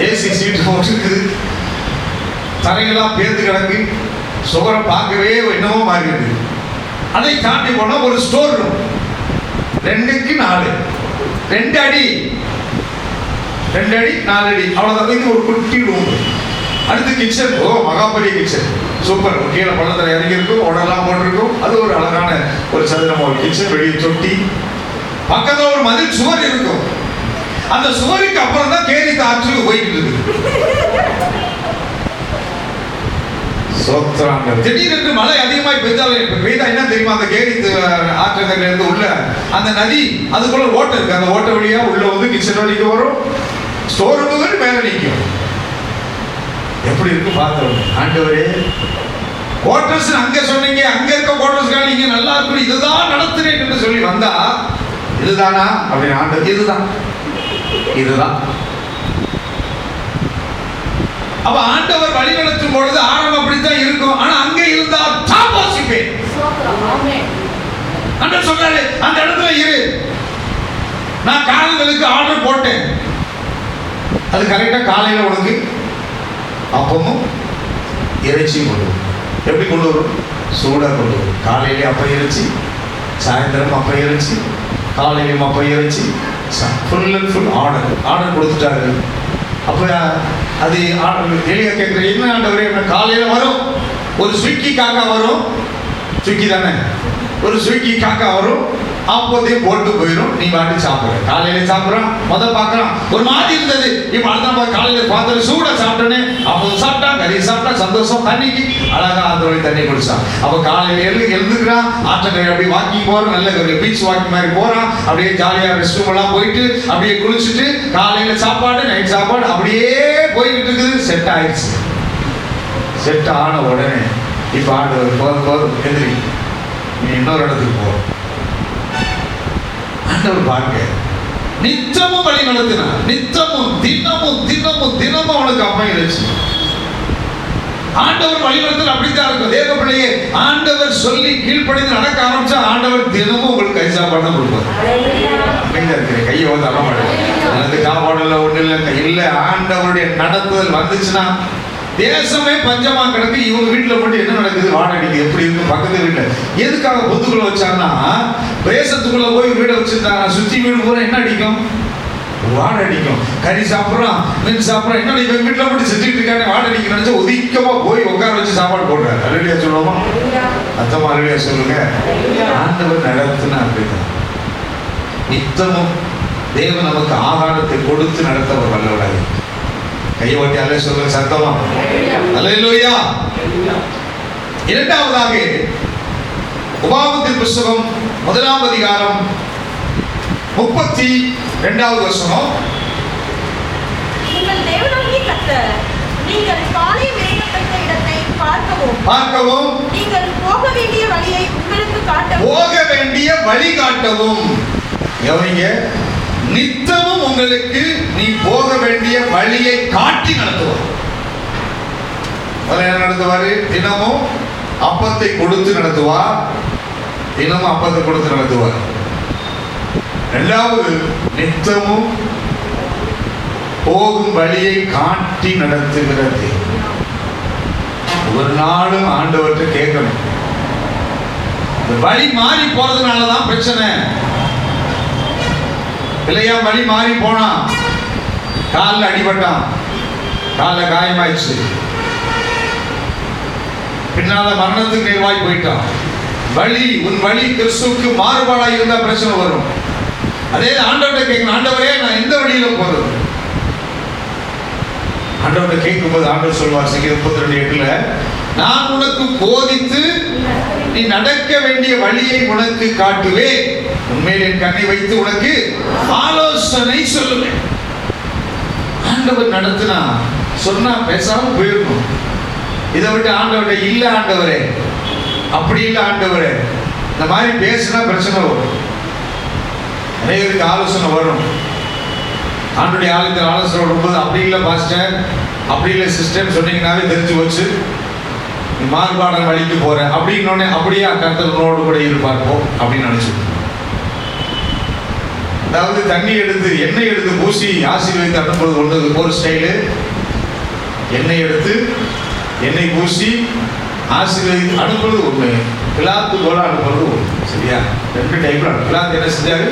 Speaker 1: ஏசி சீட்டு போட்டுருக்குது. தரையெல்லாம் பேர்ந்து கிடக்கு. சுகரை பார்க்கவே என்னவோ மாறி இருக்குது. அதை தாண்டி போனா ஒரு ஸ்டோர் ரூம், 2க்கு 4, 2 அடி 2 அடி 4 அடி அவ்வளவுதான். இது ஒரு குட்டி ரூம். அடுத்து கிச்சன். ஓ, மகாபலி கிச்சன், சூப்பர். கீழே பள்ளத்தில் இறங்கி இருக்கும், உடலாம் போட்டிருக்கும். அது ஒரு அழகான ஒரு சதுரமா ஒரு கிச்சன். வெளியே தொட்டி, பக்கத்துல ஒரு மதில் சுவர் இருக்கும். அந்த சுவருக்கு அப்புறம் தான் கேரி ஆற்று போயிட்டு இருக்கு. திடீரென்று மழை அதிகமாய் பெய்தா என்ன தெரியுமா? அந்த கேரி ஆற்றங்கரையில இருந்து உள்ள அந்த நதி, அதுக்குள்ள ஓட்டை இருக்கு. அந்த ஓட்டை வழியா உள்ள வந்து கிச்சன் வழிக்கு வரும், ஸ்டோர் ரூமுக்கு மேல நிற்கும். எப்படி இருக்கு பார்த்தோம். ஆண்டவரே, குவார்டர்ஸ் அங்க சொன்னீங்க, அங்க இருக்க குவார்டர்ஸ் நீங்க நல்லா இருக்கணும், இதுதான் நடத்துறேன் என்று சொல்லி வந்தா இதுதானா அப்படின்னு ஆண்டவர், இதுதான் இதுதான் அப்ப ஆண்டவர் வழி நடத்தும் பொழுது ஆரம்பம் அப்படித்தான் இருக்கும். ஆனா அங்க இருந்தா தாமசிப்பேன். ஆண்டவர் சொல்றாரு, அந்த இடத்துல இரு. நான் காலங்களுக்கு ஆர்டர் போட்டேன். அது கரெக்டா காலையில உனக்கு அப்பமும் இறைச்சியும் கொண்டு வரும். எப்படி கொண்டு வரும்? சூடா கொண்டு வரும். காலையிலே அப்ப இறைச்சி, சாயந்தரம் அப்ப இறைச்சி, காலையிலும் அப்ப இறைச்சி, ஃபுல் அண்ட் ஃபுல் ஆர்டர் கொடுத்துட்டாரு. அப்ப அது எளிய கேட்குற, என்ன ஆண்டவரே, காலையில வரும் ஒரு ஸ்விக்கி காக்கா வரும். ஸ்விக்கி தானே, ஒரு ஸ்விக்கி காக்கா வரும், அப்போதையும் போட்டு போயிடும். நீ வாட்டி சாப்பிடுற. காலையில சாப்பிட்றான், முதல் பார்க்கறான் ஒரு மாதிரி இருந்தது. இப்போ அடுத்த காலையில பார்த்து சூட சாப்பிட்டோன்னே அப்போ சாப்பிட்டான், கறி சாப்பிட்டா, சந்தோஷம். தண்ணிக்கு அழகா அந்த வழி தண்ணி குடிச்சான். அப்போ காலையில எழுந்துக்கிறான், ஆற்றங்கரை அப்படியே வாக்கிங் போறான், நல்ல ஒரு பீச் வாக்கிங் மாதிரி போறான். அப்படியே ஜாலியாக ரெஸ்ட் ரூம் எல்லாம் போயிட்டு அப்படியே குளிச்சுட்டு காலையில சாப்பாடு நைட் சாப்பாடு அப்படியே போய்கிட்டு இருக்குது. செட் ஆயிடுச்சு. செட் ஆன உடனே இப்போ ஆண்டவர் போதும் எதிரி, நீ இன்னொரு இடத்துக்கு போ. ஆண்டவர் பாருங்க, நித்தமும் வழி நடத்தினார். நித்தமும் தினமும் தினமும் தினமும் அவனுக்கு அப்பா இருந்துச்சு. ஆண்டவர் வழி நடத்தல் அப்படித்தான் இருக்கும். தேவ பிள்ளையே, ஆண்டவர் சொல்லி கீழ்ப்படிந்து நடக்க ஆரம்பிச்சா ஆண்டவர் தினமும் உங்களுக்கு கை சாப்பாடு தான் கொடுப்பார். அமைதியா இருக்கிறேன், கையை வந்து அறமாடு, எனக்கு சாப்பாடு இல்லை, ஒண்ணு இல்லை இல்லை. ஆண்டவருடைய நடத்துதல் வந்துச்சுன்னா தேசமே பஞ்சமா கிடக்கு. இவங்க வீட்டுல போட்டு என்ன நடக்குது, வாடகைக்கு எப்படி இருக்கு, பக்கத்து வீட்டுல எதுக்காக பொந்துக்குள்ள வச்சாங்கன்னா, தேசத்துக்குள்ள போய் வீடை வச்சிருந்தாங்க. சுத்தி வீடு பூரா என்ன அடிக்கும், வாடை அடிக்கும். கறி சாப்பிட்றான், மீன் சாப்பிட்றான், என்ன இவங்க வீட்டுல போட்டு செஞ்சுட்டு இருக்காங்க, வாடை அடிக்க நினைச்சா ஒதுக்கமா போய் உட்கார வச்சு சாப்பாடு போடுறாரு. அலுவலியா சொல்லுவோமா, அத்தமா அலுவலியா சொல்லுங்க. ஆண்டவர் நடத்துனா அப்படிதான். நித்தமும் தேவன் நமக்கு ஆகாரத்தை கொடுத்து நடத்த ஒரு வல்லவராக. கையை ஓட்டி அல்ல சொல்லுங்க சத்தமா, அல்லேலூயா. இரண்டாவதாக உபாகமத்தின் புஸ்தகம் 1ஆம் அதிகாரம் 32வது வசனம்.
Speaker 2: உங்கள் தேவனாகிய கர்த்தர் நீங்கள் காலை மேய்க்கப்பட்ட இடத்தை பார்க்கவும் நீங்கள் போக வேண்டிய வழியை உங்களுக்கு காட்டவும். கவனிங்க, நித்தமும் உங்களுக்கு நீ போக வேண்டிய வழியை காட்டி நடத்துவார். என்ன நடத்துவாரு? தினமும் அப்பத்தை கொடுத்து நடத்துவார். தினமும் அப்பத்தை கொடுத்து நடத்துவார். இரண்டாவது, நித்தமும் போகும் வழியை காட்டி நடத்துகிறது. ஒரு நாளும் ஆண்டவர்கிட்ட கேட்கணும். வழி மாறி போறதுனாலதான் பிரச்சனை இல்லையா? வழி மாறி போனா, காலில் அடிபட்டான், காலில் காயமாயிடுச்சு, பின்னால மரணத்துக்கு நேர்வாய் போயிட்டான். வழி, உன் வழி கிறிஸ்துவுக்கு மாறுபாடா இருந்தா பிரச்சனை வரும். அதே ஆண்டவர்கிட்ட கேட்கணும், ஆண்டவரே நான் எந்த வழியில போறது? ஆண்டவர்கிட்ட கேட்கும்போது ஆண்டவர் சொல்வார், சங்கீதம் 32:8, நான் உனக்கு போதித்து நீ நடக்க வேண்டிய வழியை உனக்கு காட்டுவேன், உண்மையில் என் கண்ணை வைத்து உனக்கு ஆலோசனை சொல்லுவேன். ஆண்டவர் நடத்தினா சொன்னா பேசாம போயிடணும். இதை விட்டு ஆண்டவர்கிட்ட இல்ல ஆண்டவரே, அப்படி இல்லை ஆண்டவரே, இந்த மாதிரி பேசினா பிரச்சனை வரும். அநேகருக்கு ஆலோசனை வரும். ஆண்டுடைய ஆலயத்தில் ஆலோசனை வரும்போது அப்படி இல்லை பாஸ்டர், அப்படி இல்லை சிஸ்டர் சொன்னீங்கன்னாவே தெரிஞ்சு வச்சு நீ மாறுபாட வழிக்கு போற அப்படின்னோடனே அப்படியே கர்த்தரோடு கூட இருப்பார்ப்போம் அப்படின்னு நினைச்சு. அதாவது தண்ணி எடுத்து எண்ணெய் எடுத்து பூசி ஆசீர்வதித்து அனுப்புறது ஒன்று ஒரு ஸ்டைலு, எண்ணெய் எடுத்து எண்ணெய் பூசி ஆசீர்வதித்து அனுப்புறது ஒன்று, பிலாத்து போல அனுப்புறது ஒன்று. சரியா? ரெண்டு டைப்ல பிலாத்து என்ன செஞ்சாரு?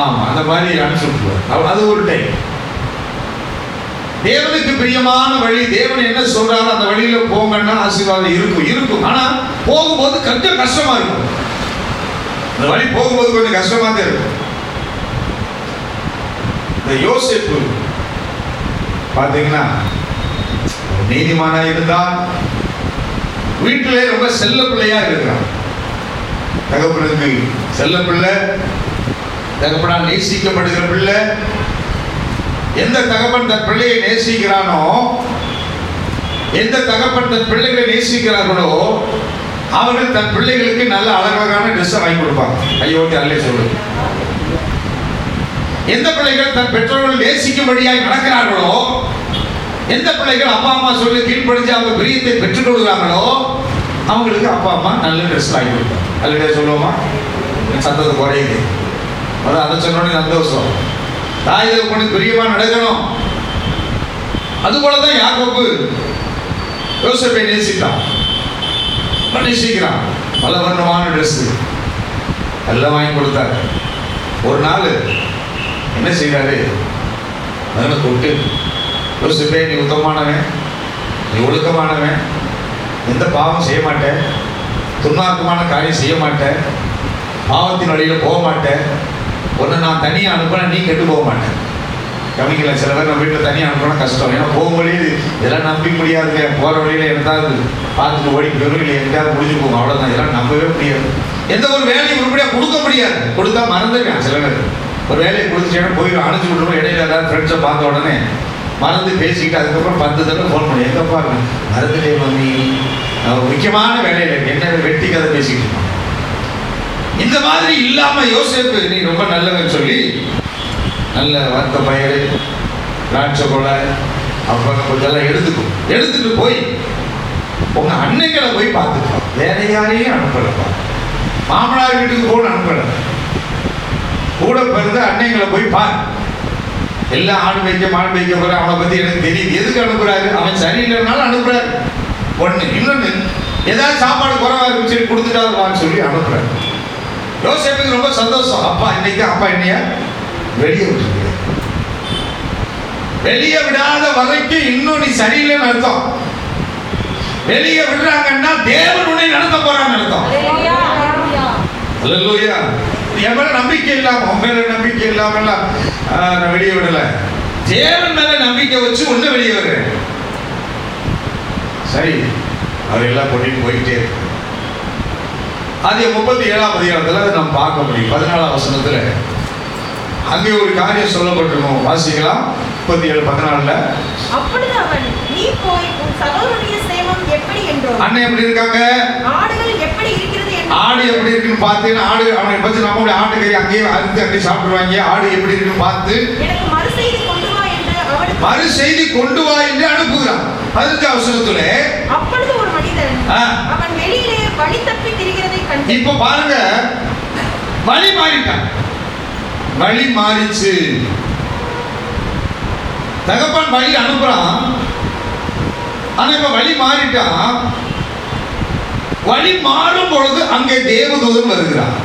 Speaker 2: ஆமா, அந்த மாதிரி அனுப்பிச்சுடுவார். அது ஒரு டைப். தேவனுக்கு பிரியமான வழி, தேவன் என்ன சொல்றாரோ அந்த வழியில போங்கன்னா ஆசீர்வாதம் இருக்கும். ஆனா போகும்போது கொஞ்சம் கஷ்டமா இருக்கும். அந்த வழி போகும்போது கொஞ்சம் கஷ்டமா தான் இருக்கும். இந்த யோசேப்பு பாத்தீங்கன்னா நீதிமானா இருந்தா, வீட்டிலே ரொம்ப செல்ல பிள்ளையா இருக்கிறான். தகப்பனுக்கு செல்ல பிள்ளை, தகப்பனால் நேசிக்கப்படுகிற பிள்ளை. எந்த தகப்பன் தன் பிள்ளையை நேசிக்கிறானோ, எந்த தகப்பன் தன் பிள்ளைகளை நேசிக்கிறார்களோ, அவர்கள் தன் பிள்ளைகளுக்கு நல்ல அழகான ட்ரெஸ் வாங்கி கொடுப்பாங்க. ஐயோட்டி அல்லே சொல்லு. எந்த பிள்ளைகள் தன் பெற்றோர்கள் நேசிக்கும்படியாய் நடக்கிறார்களோ,
Speaker 1: எந்த பிள்ளைகள் அப்பா அம்மா சொல்லி கீழ்ப்படிஞ்சு அவங்க பிரியத்தை பெற்றுக் கொள்கிறாங்களோ அவங்களுக்கு அப்பா அம்மா நல்ல ட்ரெஸ் வாங்கி கொடுப்பாங்க. அல்ல சொல்லுவோமா? சத்தத்தை குறையுது. அதான் அதை சொன்னோடனே சந்தோஷம். தாயை கொண்டு பிரியமா நடக்கணும். அதுபோலதான் யாக்கோபு யோசேப்பை நேசித்தான், நேசிக்கிறான். பல வர்ணமான ட்ரெஸ் எல்லாம் வாங்கி கொடுத்தாரு. ஒரு நாள் என்ன செய்யறாரு? மகனை கூப்பிட்டு, யோசேப்பே, நீ உத்தமமானவன், நீ ஒழுக்கமானவன், எந்த பாவம் செய்ய மாட்டேன், துன்மார்க்கமான காரியம் செய்ய மாட்டேன், பாவத்தின் வழியில போக மாட்டேன், ஒன்று நான் தனியாக அனுப்புனா நீ கெட்டு போக மாட்டேன். கவனிக்கல, சில பேர் நம்ம வீட்டில் தனியாக அனுப்புனா கஷ்டம். ஏன்னா போகும் வழியில் இதெல்லாம் நம்பி முடியாதுங்க. போகிற வழியில் எதாவது பார்த்துட்டு ஓடிட்டு வரும், இல்லை எங்கேயாவது முடிஞ்சு போகும், அவ்வளோதான். இதெல்லாம் நம்பவே முடியாது. எந்த ஒரு வேலையும் உருப்படியாக கொடுக்க முடியாது. கொடுத்தா மறந்துடுவேன். சில பேர் ஒரு வேலையை கொடுத்துட்டேன்னா போய் அனுப்பிச்சு விட்டுருவோம். இடையில ஏதாவது ஃப்ரெண்ட்ஸை பார்த்த உடனே மறந்து பேசிக்கிட்டு அதுக்கப்புறம் 10 தடவை ஃபோன் பண்ணி, எங்கப்பா மறந்துட்டே மம்மி, முக்கியமான வேலையில் இருக்கு, என்ன வெட்டி கதை பேசிக்கிட்டு இருக்கோம். இந்த மாதிரி இல்லாம யோசேப்பு நீ ரொம்ப நல்லவன் சொல்லி நல்ல வர்த்த பயிர், திராட்சை கொலை, அப்புறம் கொஞ்சம் எடுத்துட்டு போய் உங்க அன்னைகளை போய் பார்த்துக்கலாம். வேற யாரையும் அனுப்பலப்பா, மாமனார் வீட்டுக்கு போன அனுப்பல, கூட பிறந்த அன்னைகளை போய் பாரு. எல்லாம் ஆடு வைக்க மாடு வைக்க போற, அவனை பத்தி எனக்கு தெரியுது. எதுக்கு அனுப்புறாரு? அவன் சரியில்லைனாலும் அனுப்புறாரு. ஒண்ணு. இன்னொன்னு, ஏதாவது சாப்பாடு குறைவா இருக்கு சரி கொடுத்துட்டாருவான்னு சொல்லி அனுப்புறாரு. யோசேப்புக்கு ரொம்ப சந்தோஷம். அப்பா இன்னைக்கு அப்பா என்னைய வெளியே விட்டுருக்கு. வெளியே விடாத வரைக்கும் இன்னும் நீ சரியில்லைன்னு அர்த்தம். வெளியே விடுறாங்கன்னா தேவன் உன்னை நடத்த போறான்னு அர்த்தம். அல்லேலூயா. என் மேல நம்பிக்கை இல்லாம, உன் மேல நம்பிக்கை இல்லாம நான் வெளியே விடல. தேவன் மேல நம்பிக்கை வச்சு உன்ன வெளியே விடுறேன். சரி, அவரெல்லாம் கொண்டு போயிட்டே இருக்கு. அது 37ஆம் அதிகாரத்தில் நாம் பார்க்க முடியும். 14ஆம் வசனத்துல அங்கே ஒரு காரியம் சொல்லப்பட்டிருக்கும். வாசிக்கலாம். 37:14.
Speaker 2: அப்பொழுது அவன், நீ போய் உன் சகோதரனுடைய சேமம் எப்படி என்றோ,
Speaker 1: அண்ணன் எப்படி இருக்காங்க,
Speaker 2: ஆடுகள் எப்படி இருக்கிறது என்று,
Speaker 1: ஆடு எப்படி இருக்குன்னு பார்த்தீங்கன்னா, ஆடு அவனை பற்றி நம்மளுடைய ஆட்டுக்கறி அங்கேயே அறுத்து அங்கேயே சாப்பிடுவாங்க. ஆடு எப்படி இருக்குன்னு பார்த்து
Speaker 2: எனக்கு மறுசெய்தி கொண்டு வா என்று அவனுக்கு
Speaker 1: மறுசெய்தி கொண்டு வா என்று அனுப்புகிறான். 15ஆம் வசனத்துல
Speaker 2: அப்பொழுது ஒரு மனிதன் அவன் வெளியிலே வழி தப்பி திரிகிறதை கண்டு,
Speaker 1: இப்ப பாருங்க, வழி மாறிட்டான். வழி மாறிச்சு. தகப்பன் வழி அனுப்புறான், ஆனா இப்ப வழி மாறிட்டான். வழி மாறும் பொழுது அங்கே தேவதூதன் வருகிறான்.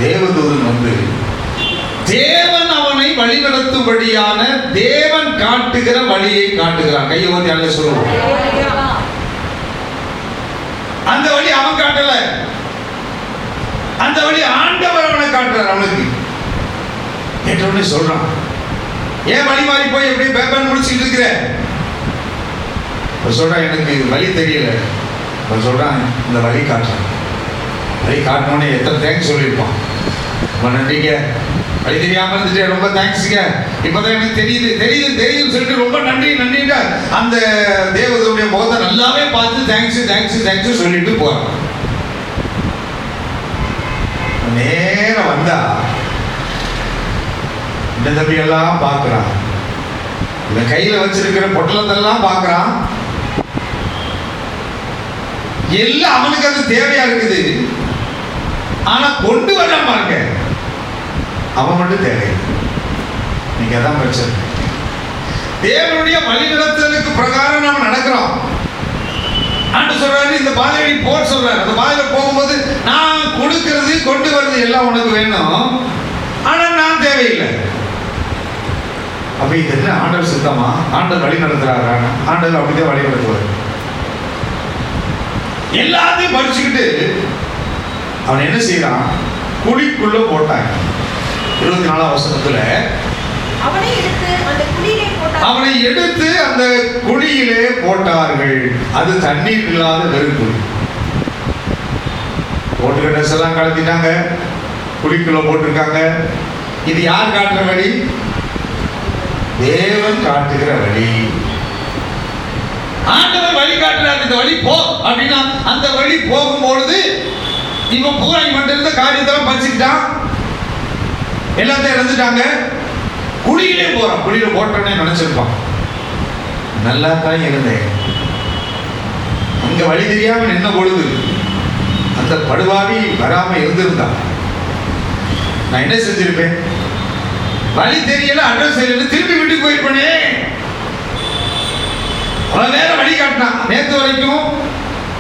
Speaker 1: தேவதூதன் வந்து தேவன் அவனை வழி நடத்தும்படியான தேவன் காட்டுகிற வழியை காட்டுகிறான். கையை ஓட்டி அங்க சொல்லுவோம். அந்த வழி அவன் காட்டல, அந்த வழி ஆண்டவர் அவனை காட்டுறார். அவனுக்கு கேட்டவனே சொல்றான், ஏன் வழி மாறி போய் எப்படி பேப்பர் முடிச்சுட்டு இருக்கிற? சொல்றான், எனக்கு வழி தெரியல. சொல்றான், இந்த வழி காட்டுறான். வழி காட்டினோடனே எத்தனை தேங்க்ஸ் சொல்லியிருப்பான். ரொம்ப நன்றிங்க, வழி தெரியாம இருந்துட்டு ரொம்ப தேங்க்ஸுங்க, இப்பதான் எனக்கு தெரியுது தெரியுது தெரியுதுன்னு சொல்லிட்டு ரொம்ப நன்றி நன்றிங்க. அந்த தேவதூதனுடைய முகத்தை நல்லாவே பார்த்து தேங்க்ஸ் தேங்க்ஸ் தேங்க்ஸ் சொல்லிட்டு போறான். நேரம் வந்தா இந்த தம்பி எல்லாம் பார்க்கிறான். இந்த கையில வச்சிருக்கிற பொட்டலத்தெல்லாம் பார்க்கிறான். எல்லாம் அவனுக்கு அது தேவையா இருக்குது. ஆனா கொண்டு வர பாருங்க, அவன் மட்டும் தேவையில்லை. நீங்க அதான் பிரச்சனை. தேவனுடைய வழிநடத்தலுக்கு பிரகாரம் நாம் நடக்கிறோம். ஆண்டு சொல்றாரு, இந்த பாதையை போக சொல்றாரு. அந்த பாதையில போகும்போது நான் கொடுக்கிறது கொண்டு வருது எல்லாம் உனக்கு வேணும், ஆனா நான் தேவையில்லை. அப்ப இது என்ன ஆண்டவர் சித்தமா? ஆண்டவர் வழி நடத்துறாரா? ஆண்டவர் அப்படிதான் வழி நடத்துவார். எல்லாத்தையும் பறிச்சுக்கிட்டு அவன் என்ன செய்யறான்? குழிக்குள்ள போட்டாங்க. 24ஆம் வசனத்துல அவனை எடுத்து அந்த குழியிலே போட்டார்கள். அது தண்ணீர் இல்லாத வெறுப்பு. போட்டுக்கிற ட்ரெஸ் எல்லாம் கலத்திட்டாங்க, குழிக்குள்ள போட்டிருக்காங்க. இது யார் காட்டுற வழி? தேவன் காட்டுகிற வழி. ஆண்டவர் வழி காட்டுறாரு. இந்த வழி போ அப்படின்னா அந்த வழி போகும்பொழுது இவன் பூரா இவன் இருந்த காரியத்தெல்லாம் பறிச்சுக்கிட்டான், எல்லாத்தையும் இழந்துட்டாங்க. குழியிலே போறான். குழியில போட்டோன்னே நினைச்சிருப்பான், நல்லா தான் இருந்தேன். அங்க வழி தெரியாம நின்ன பொழுது அந்த படுவாவி வராம இருந்திருந்தா நான் என்ன செஞ்சிருப்பேன்? வழி தெரியல, அட்ரஸ் தெரியல, திரும்பி வீட்டுக்கு போயிருப்பேனே. அவன் வேற வழி காட்டினான். நேற்று வரைக்கும்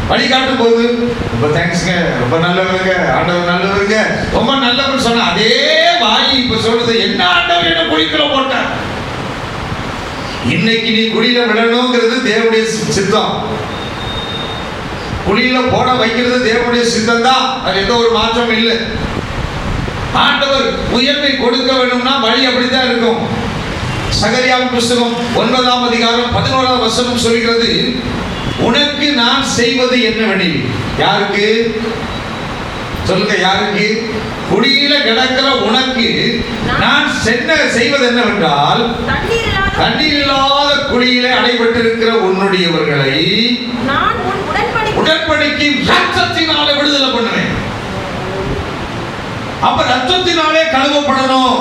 Speaker 1: வழிகாட்டும் போது ரொம்ப தேங்க்ஸ்ங்க, ரொம்ப நல்லவருங்க, ஆண்டவர் நல்லவருங்க, ரொம்ப நல்லவர் சொன்ன அதே வாய் இப்ப சொல்றது என்ன ஆண்டவர் என்ன குழிக்குள்ள போட்டார். இன்னைக்கு நீ குழியில விடணுங்கிறது தேவனுடைய சித்தம். குழியில போட வைக்கிறது தேவனுடைய சித்தம் தான். அது எந்த ஒரு மாற்றம் இல்லை. ஆண்டவர் உயர்வை கொடுக்க வேண்டும்னா வழி அப்படித்தான் இருக்கும். சகரியாவின் புஸ்தகம் 9ஆம் அதிகாரம் 11ஆம் வசனம் சொல்கிறது, உனக்கு நான் செய்வது என்னவெனில். யாருக்கு சொல்லுங்க? யாருக்கு? குடியில கிடக்கிற உனக்கு நான் செய்வது என்னவென்றால், தண்ணீர் இல்லாத குழியிலே அடைபட்டிருக்கிற உன்னுடையவர்களை நான் உடன்படிக்கை ரத்தத்தினாலே விடுதலை பண்ணுவேன். அப்ப ரத்தத்தினாலே கழுவப்படணும்.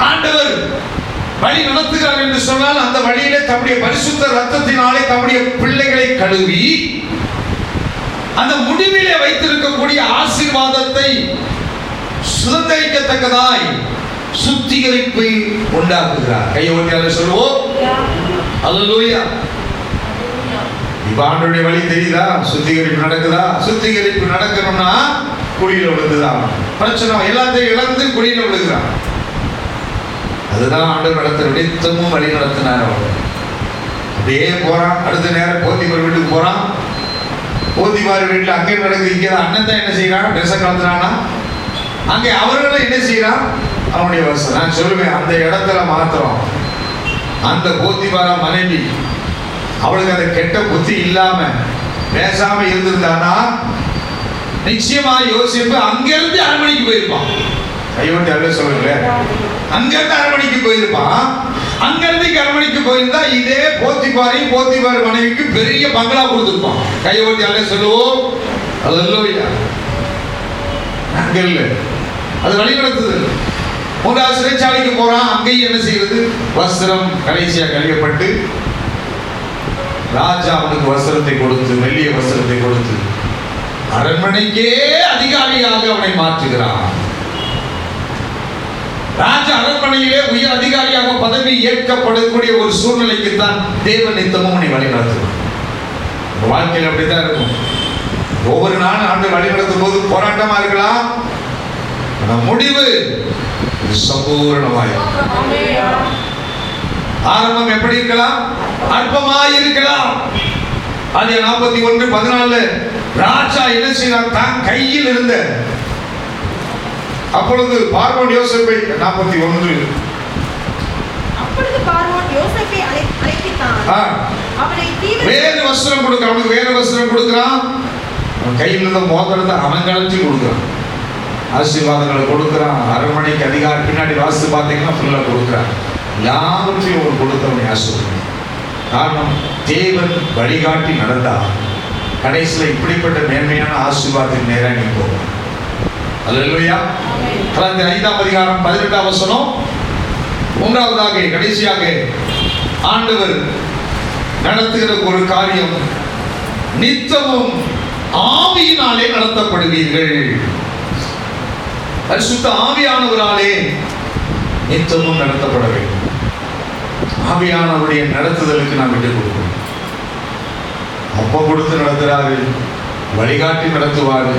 Speaker 1: ஆண்டவர் வழி நடத்துகிறார் என்று சொன்னால் அந்த வழியிலே தம்முடைய பரிசுத்த ரத்தத்தினாலே தம்முடைய பிள்ளைகளை கழுவி அந்த முடிவிலே வைத்திருக்கக்கூடிய ஆசீர்வாதத்தை சுதந்திரிக்கத்தக்கதாய் சுத்திகரிப்பை உண்டாக்குகிறார். கையை ஒட்டி சொல்லுவோம், அல்லேலூயா. ஆண்டவருடைய வழி தெரியுதா? சுத்திகரிப்பு நடக்குதா? சுத்திகரிப்பு நடக்கணும்னா குழியில விழுந்துதான். பிரச்சனை எல்லாத்தையும் இழந்து குழியில விழுகிறான். அதுதான் ஆண்டவர் நடத்துற நித்தமும் வழி நடத்தினார். அவர் அப்படியே போறான். அடுத்த நேரம் போத்திமார் வீட்டுக்கு போறான். போத்திமார் வீட்டுல அங்கே நடக்குது. இங்கே அண்ணன் தான் என்ன செய்யறான்? பெருசா கலந்துறானா? அங்கே அவர்களும் என்ன செய்யறான்? அவனுடைய வசம். நான் சொல்லுவேன், அந்த இடத்துல மாத்திரம் அந்த போத்திமார மனைவி அவளுக்கு அந்த கெட்ட புத்தி இல்லாம பேசாம இருந்திருந்தானா நிச்சயமா யோசிப்பு அங்கிருந்து அரண்மனைக்கு போயிருப்பான். கைவட்டி அல்ல சொல்லுங்க, அங்கிருந்து அரண்மனைக்கு போயிருப்பான். அங்கிருந்து அரண்மனைக்கு போயிருந்தா இதே போத்திபார் மனைவிக்கு பெரிய பங்களா கொடுத்துருப்பான். கைவட்டி அல்ல சொல்லுவோம், அல்லேலூயா. அங்க இல்ல, அது வழி நடத்துது. 3வது சிறைச்சாலைக்கு போறான். அங்கேயும் என்ன செய்யறது? வஸ்திரம் கடைசியா கழியப்பட்டு ராஜா அவனுக்கு வஸ்திரத்தை கொடுத்து, வெள்ளிய வஸ்திரத்தை கொடுத்து அரண்மனைக்கே அதிகாரியாக அவனை மாற்றுகிறான். ராஜா அரண்மனையிலே உயர் அதிகாரியாக பதவி ஏற்கப்படக்கூடிய ஒரு சூழ்நிலைக்கு தான் தேவன் நித்தமும் அவனை வழி நடத்துவான். வாழ்க்கையில் அப்படித்தான் இருக்கும். ஒவ்வொரு நாளும் ஆண்டு வழி நடத்தும் போது போராட்டமா இருக்கலாம், முடிவு சம்பூர்ணமாய். ஆரம்பம் எப்படி இருக்கலாம்? அற்பமாய் இருக்கலாம். அது 41:14 ராஜா என்ன செய்தார்? தான் கையில் இருந்த அப்பொழுது பார்வோன் யோசேப்பை 41
Speaker 2: அப்பொழுது பார்வோன் யோசேப்பை அழைத்தான். அவனை
Speaker 1: வேறு வஸ்திரம் கொடுக்க, அவனுக்கு வேறு வஸ்திரம் கொடுக்கிறான். அவன் கையில் இருந்த மோதிரத்தை அவன் கழிச்சு கொடுக்குறான். ஆசீர்வாதங்களை கொடுக்குறான். அரண்மனைக்கு அதிகாரி பின்னாடி வாசித்து பார்த்தீங்கன்னா ஃபுல்லாக கொடுக்குறான். எல்லாவற்றையும் ஒரு கொடுத்தவனை ஆசீர்வாதம். காரணம், தேவன் வழிகாட்டி நடந்தா கடைசியில் இப்படிப்பட்ட மேன்மையான ஆசீர்வாதத்தின் நேராக நீ போகும். அல்லேலூயா. 5ஆம் அதிகாரம் 18ஆம் வசனம். 3வதாக கடைசியாக ஆண்டவர் நடத்துகிற ஒரு காரியம், நித்தமும் ஆவியினாலே நடத்தப்படுவீர்கள். பரிசுத்த ஆவியானவராலே நித்தமும் நடத்தப்பட வேண்டும். ஆவியானவருடைய நடத்துதலுக்கு நாம் விட்டு கொடுக்கணும். அப்ப கொடுத்து நடத்துறாரு, வழிகாட்டி நடத்துவாரு.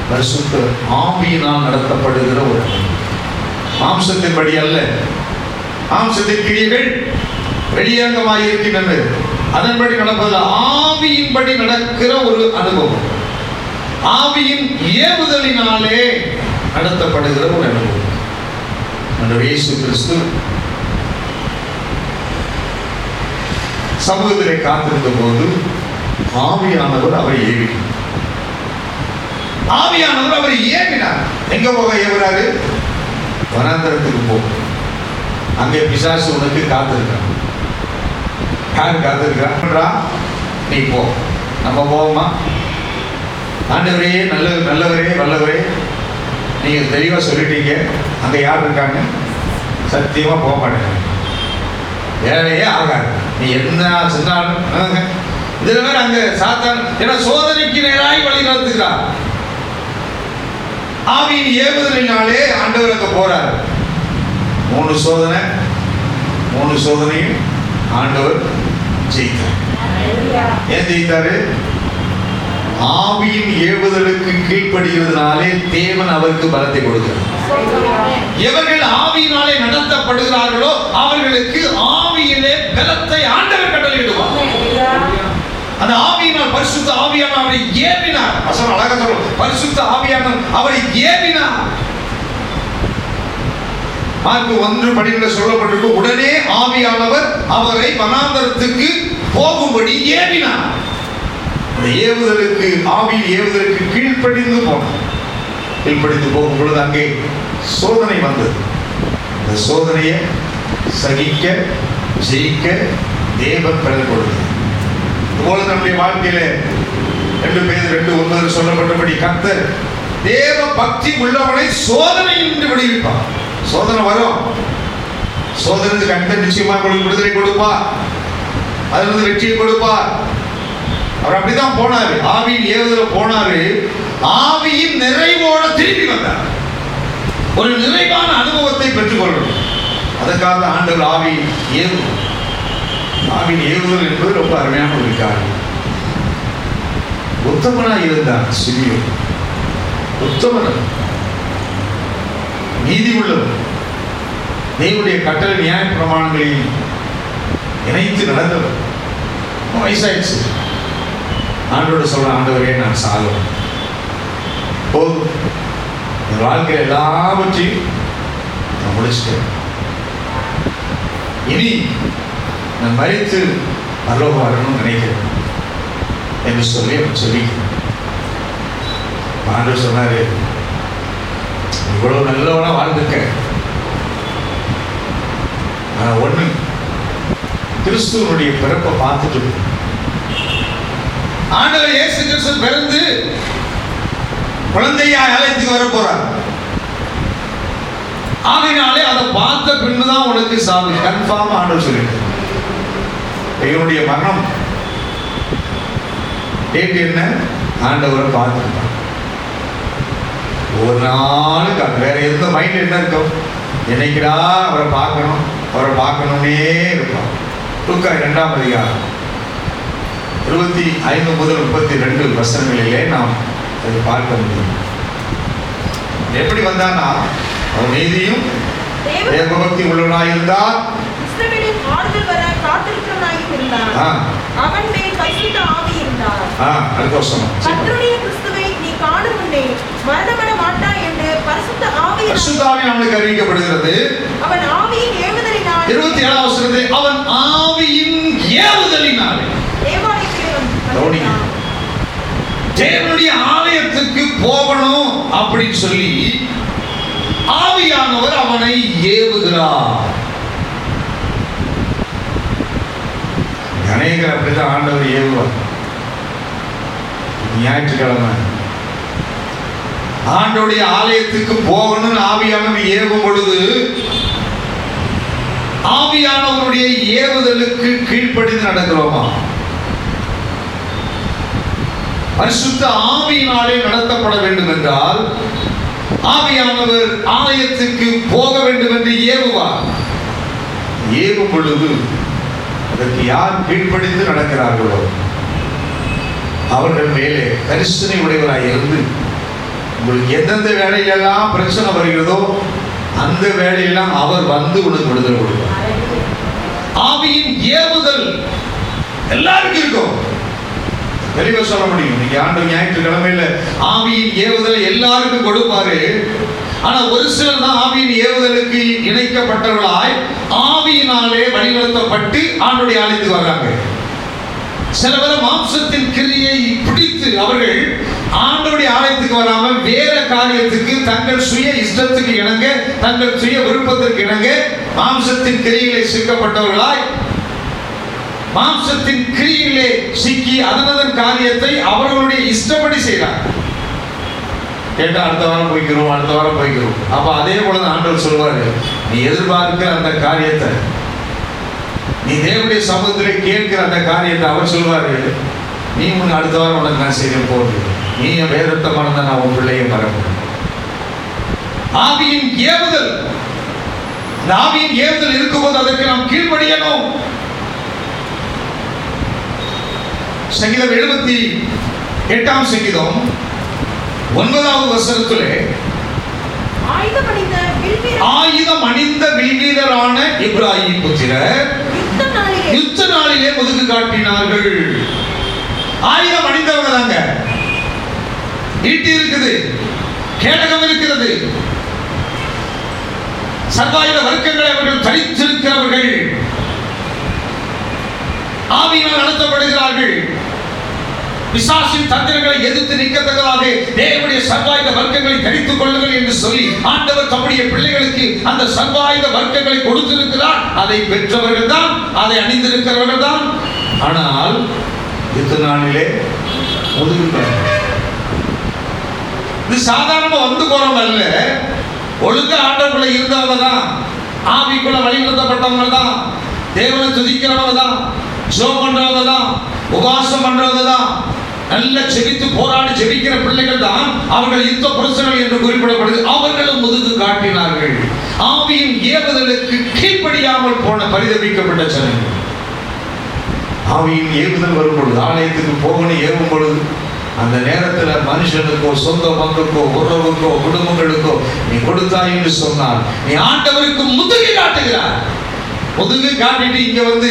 Speaker 1: பரிசுத்த ஆவியினால் நடத்தப்படுகிற ஒரு மாம்சத்தின்படி அல்ல. மாம்சத்தின் கிரியைகள் வெளியங்கமாக இருக்கின்றன, அதன்படி நடப்பதில் ஆவியின்படி நடக்கிற ஒரு அனுபவம், ஆவியின் ஏவுதலினாலே நடத்தப்படுகிற ஒரு அனுபவம். ஆண்டவர் இயேசு கிறிஸ்து சமூகத்திலே காத்திருந்த போது ஆவியானவர் அவரை ஏவினார். ஆவியானவர் அவரை ஏவினார். எங்க போக ஏவுறாரு? வனாந்தரத்துக்கு போ. அங்கே பிசாசு உனக்கு காத்திருக்கான். யார் காத்திருக்கான்? நீ போ. நம்ம போவோமா? ஆண்டவரே, நல்லவரே, வல்லவரே, நீங்க தெளிவா சொல்லிட்டீங்க, அங்க யார் இருக்காங்க? சத்தியமா போக மாட்டேங்க. வேலையே ஆகாது. நீ என்ன செஞ்சாலும் இதுல வேற அங்க சாத்தான் ஏன்னா சோதனைக்கு நேராய் வழி நடத்துகிறார். ஆவியின் ஏவுதலினாலே ஆண்டவர் அங்க போறார். 3 சோதனையும் ஆண்டவர் ஜெயித்தார். ஏன் ஜெயித்தாரு? ஆவியின் ஏவுதலுக்கு கீழ்ப்படுகிறதுனாலே தேவன் அவருக்கு பலத்தை கொடுக்கிறார். எவர்கள் ஆவியினாலே நடத்தப்படுகிறார்களோ அவர்களுக்கு ஆவியிலே பலத்தை ஆண்டவர் கட்டளையிடுவார். அந்த ஆவியினால் பரிசுத்த ஆவியானவர் அவரை ஏவினார். வசனம் அழகா சொல்லும், பரிசுத்த ஆவியானவர் அவரை ஏவினார். மார்க்கு 1:12 சொல்லப்பட்டிருக்கு, உடனே ஆவியானவர் அவரை வனாந்தரத்துக்கு போகும்படி ஏவினார். ஏவுதலுக்கு ஆவியின் ஏவுதலுக்கு கீழ்ப்படிந்து போனார். கீழ்ப்படிந்து போகும் பொழுது அங்கே சோதனை வந்தது. இந்த சோதனையை சகிக்க ஜெயிக்க தேவன் பலன் கொடுத்தார். இதுபோல நம்முடைய வாழ்க்கையில 2 பேர் 2:9 சொல்லப்பட்டபடி கர்த்தர் தேவ பக்தி உள்ளவனை சோதனை என்று விடுவிப்பார். சோதனை வரும். சோதனை கர்த்தர் நிச்சயமாக உங்களுக்கு விடுதலை கொடுப்பார். அதிலிருந்து வெற்றியை கொடுப்பார். அவர் அப்படிதான் போனாரு. ஆவியின் ஏவுதல போனாரு. ஆவியின் நிறைவோட திரும்பி வந்தார். ஒரு நிறைவான அனுபவத்தை பெற்றுக்கொள்ளும். அதற்காக ஆண்டவர் ஆவியின் ஏவுதல் என்பது ரொம்ப அருமையான ஒரு காரியம். உத்தமனாய் இருந்தார் சிமியோன். உத்தமன், நீதி உள்ளவர், தேவனுடைய கட்டளை நியாய பிரமாணங்களையும் இணைத்து நடந்தவர். வயசாயிடுச்சு. ஆண்டோட சொல்ற, ஆண்டவரே நான் சாகுவேன், போதும், என் வாழ்க்கையில் எல்லாவற்றையும் நான் முடிச்சிட்டேன், இனி நான் மரித்து பரலோகம் வரணும்னு நினைக்கிறேன் என்று சொல்லி ஆண்டவர் சொன்னாரு, இவ்வளவு நல்லவனா வாழ்ந்துக்க, நான் ஒண்ணு கிறிஸ்துவனுடைய பிறப்பை பார்த்துட்டு ஆண்டவர் இயேசு கிறிஸ்து பிறந்து குழந்தையா ஆலயத்துக்கு வர போறார். ஆகையினாலே அதை பார்த்த பின்னுதான் உனக்கு சாமி கன்ஃபார்ம் ஆண்டவர் சொல்லிட்டு, இவனுடைய மரணம் டேட் என்ன, ஆண்டவரை பார்த்துருப்பான். ஒரு நாளுக்கு வேற எந்த மைண்ட் என்ன இருக்கும், என்னைக்குடா அவரை பார்க்கணும்னே இருப்பான். லூக்கா 2ஆம் அதிகாரம் 25 முதல் 32 வசனங்களிலே நாம் அதை பார்க்க முடியும். எப்படி வந்தான்னா, அவன் நீதியும் தேவபக்தி உள்ளவனாய் இருந்தார்.
Speaker 2: இஸ்ரவேலின் ஆறுதல் வர காத்திருக்கிறவனாய் இருந்தார். அவன் மேல் பரிசுத்த ஆவி இருந்தார்.
Speaker 1: அடுத்த வசனம்,
Speaker 2: கர்த்தருடைய கிறிஸ்துவை நீ காணும் முன்னே மரணமட மாட்டாய் என்று பரிசுத்த ஆவி
Speaker 1: அவனுக்கு அறிவிக்கப்படுகிறது.
Speaker 2: அவன் ஆவியின் ஏவுதலினால்
Speaker 1: 27ஆம் வசனத்தில் அவன் ஆவியின் ஏவுதலினால் தேவனுடைய ஆலயத்துக்கு போகணும் அப்படின்னு சொல்லி ஆவியானவர் அவனை ஏவுகிறார். அநேகர் அப்படித்தான் ஆண்டவர் ஏவுவார். ஞாயிற்றுக்கிழமை ஆண்டோடைய ஆலயத்துக்கு போகணும்னு ஆவியானவர் ஏவும் பொழுது ஆவியானவருடைய ஏவுதலுக்கு கீழ்ப்படிந்து நடக்கிறோமா? பரிசுத்த ஆவியினாலே நடத்தப்பட வேண்டும் என்றால் ஆவியானவர் ஆலயத்துக்கு போக வேண்டும் என்று ஏவுவார். ஏவும் பொழுது அதற்கு யார் கீழ்ப்படிந்து நடக்கிறார்களோ அவர்கள் மேலே கரிசனை உடையவராய் இருந்து உங்களுக்கு எந்தெந்த வேலையிலெல்லாம் பிரச்சனை வருகிறதோ அந்த வேலையெல்லாம் அவர் வந்து உனக்கு விடுதலை கொடுப்பார். ஆவியின் ஏவுதல் எல்லாருக்கும் இருக்கும். தெளிவா சொல்ல முடியும். நீங்க ஆண்டு ஞாயிற்றுக்கிழமையில ஆவியின் ஏவுதலை எல்லாருக்கும் கொடுப்பாரு. ஆனா ஒரு சிலர் தான் ஆவியின் ஏவுதலுக்கு இணைக்கப்பட்டவர்களாய் ஆவியினாலே வழிநடத்தப்பட்டு ஆண்டுடைய ஆலயத்துக்கு வர்றாங்க. சில பேர் மாம்சத்தின் கிரியை பிடித்து அவர்கள் ஆண்டவருடைய ஆலயத்துக்கு வராம வேற காரியத்துக்கு தங்கள் சுய இஷ்டத்துக்கு இணங்க, தங்கள் சுய விருப்பத்திற்கு இணங்க மாம்சத்தின் கிரியிலே சிக்கப்பட்டவர்களாய் மாம்சத்தின் கிரியிலே சிக்கி அதனதன் காரியத்தை அவர்களுடைய இஷ்டப்படி செய்கிறார். கேட்டா அடுத்த வாரம் போய்க்கிறோம். அப்ப அதே போலதான் ஆண்டவர் சொல்வாரு, நீ எதிர்பார்க்கிற அந்த காரியத்தை நீ தேவனுடைய சமூகத்திலே கேட்கிற அந்த காரியத்தை அவர் சொல்வாரு, நீ உனக்கு அடுத்த வாரம் உனக்கு நான் செய்ய போகுது, நீ என் வேதத்தை மறந்தா நான் உன் பிள்ளையை மறப்பேன். ஆவியின் ஏவுதல், அந்த ஆவியின் ஏவுதல் இருக்கும்போது அதற்கு நாம் கீழ்ப்படியணும். சங்கீதம் 78 சங்கீதம் 9வது வசனத்திலே ஆயுதம் அணிந்த வில்வீரரான எப்பிராயீம் புத்திரர் யுத்த நாளிலே முதுகு காட்டினார்கள். ஆயுதம் அணிந்தவங்க தாங்க. ஈட்டி இருக்குது, கேடகம் இருக்கிறது, சர்வாயுத வர்க்கங்களை அவர்கள் தரித்திருக்கிறவர்கள், ஆவியினால் நடத்தப்படுகிறார்கள். பிசாசின் தந்திரங்களை எதிர்த்து நிற்கத்தக்கதாக தேவனுடைய சர்வாயுத வர்க்கங்களை தரித்துக் கொள்ளுங்கள் என்று சொல்லி ஆண்டவர் தம்முடைய பிள்ளைகளுக்கு அந்த சர்வாயுத வர்க்கங்களை கொடுத்திருக்கிறார். அதை பெற்றவர்கள் தான், அதை அணிந்திருக்கிறவர்கள் தான். ஆனால் யுத்த நாளிலே இது சாதாரணமா வந்து போறவங்க அல்ல, ஒழுங்கா ஆண்டவர்களை இருந்தவங்க தான், ஆவிக்குள்ள வழிநடத்தப்பட்டவங்க தான், தேவனை துதிக்கிறவங்க தான், ஜெபம் பண்றவங்க தான், உபவாசம் பண்றவங்க தான், நல்ல செபித்து போராடி ஜெபிக்கிற பிள்ளைகள் தான் அவர்கள் யுத்த புருஷர்கள் என்று குறிப்பிடப்படுது. அவர்களும் முதுகு காட்டினார்கள். ஆவியின் ஏவுதலுக்கு கீழ்ப்படியாமல் போன பரிதபிக்கப்பட்ட ஜனங்கள். ஆவியின் ஏவுதல் வரும் பொழுது, ஆலயத்துக்கு போகணும் ஏவும் பொழுது, அந்த நேரத்தில் மனுஷனுக்கோ சொந்த பந்துக்கோ உறவுக்கோ குடும்பங்களுக்கோ நீ கொடுத்தாய் என்று சொன்னால் நீ ஆண்டவருக்கு முதுகை காட்டுகிறார். முதுகு காட்டிட்டு இங்க வந்து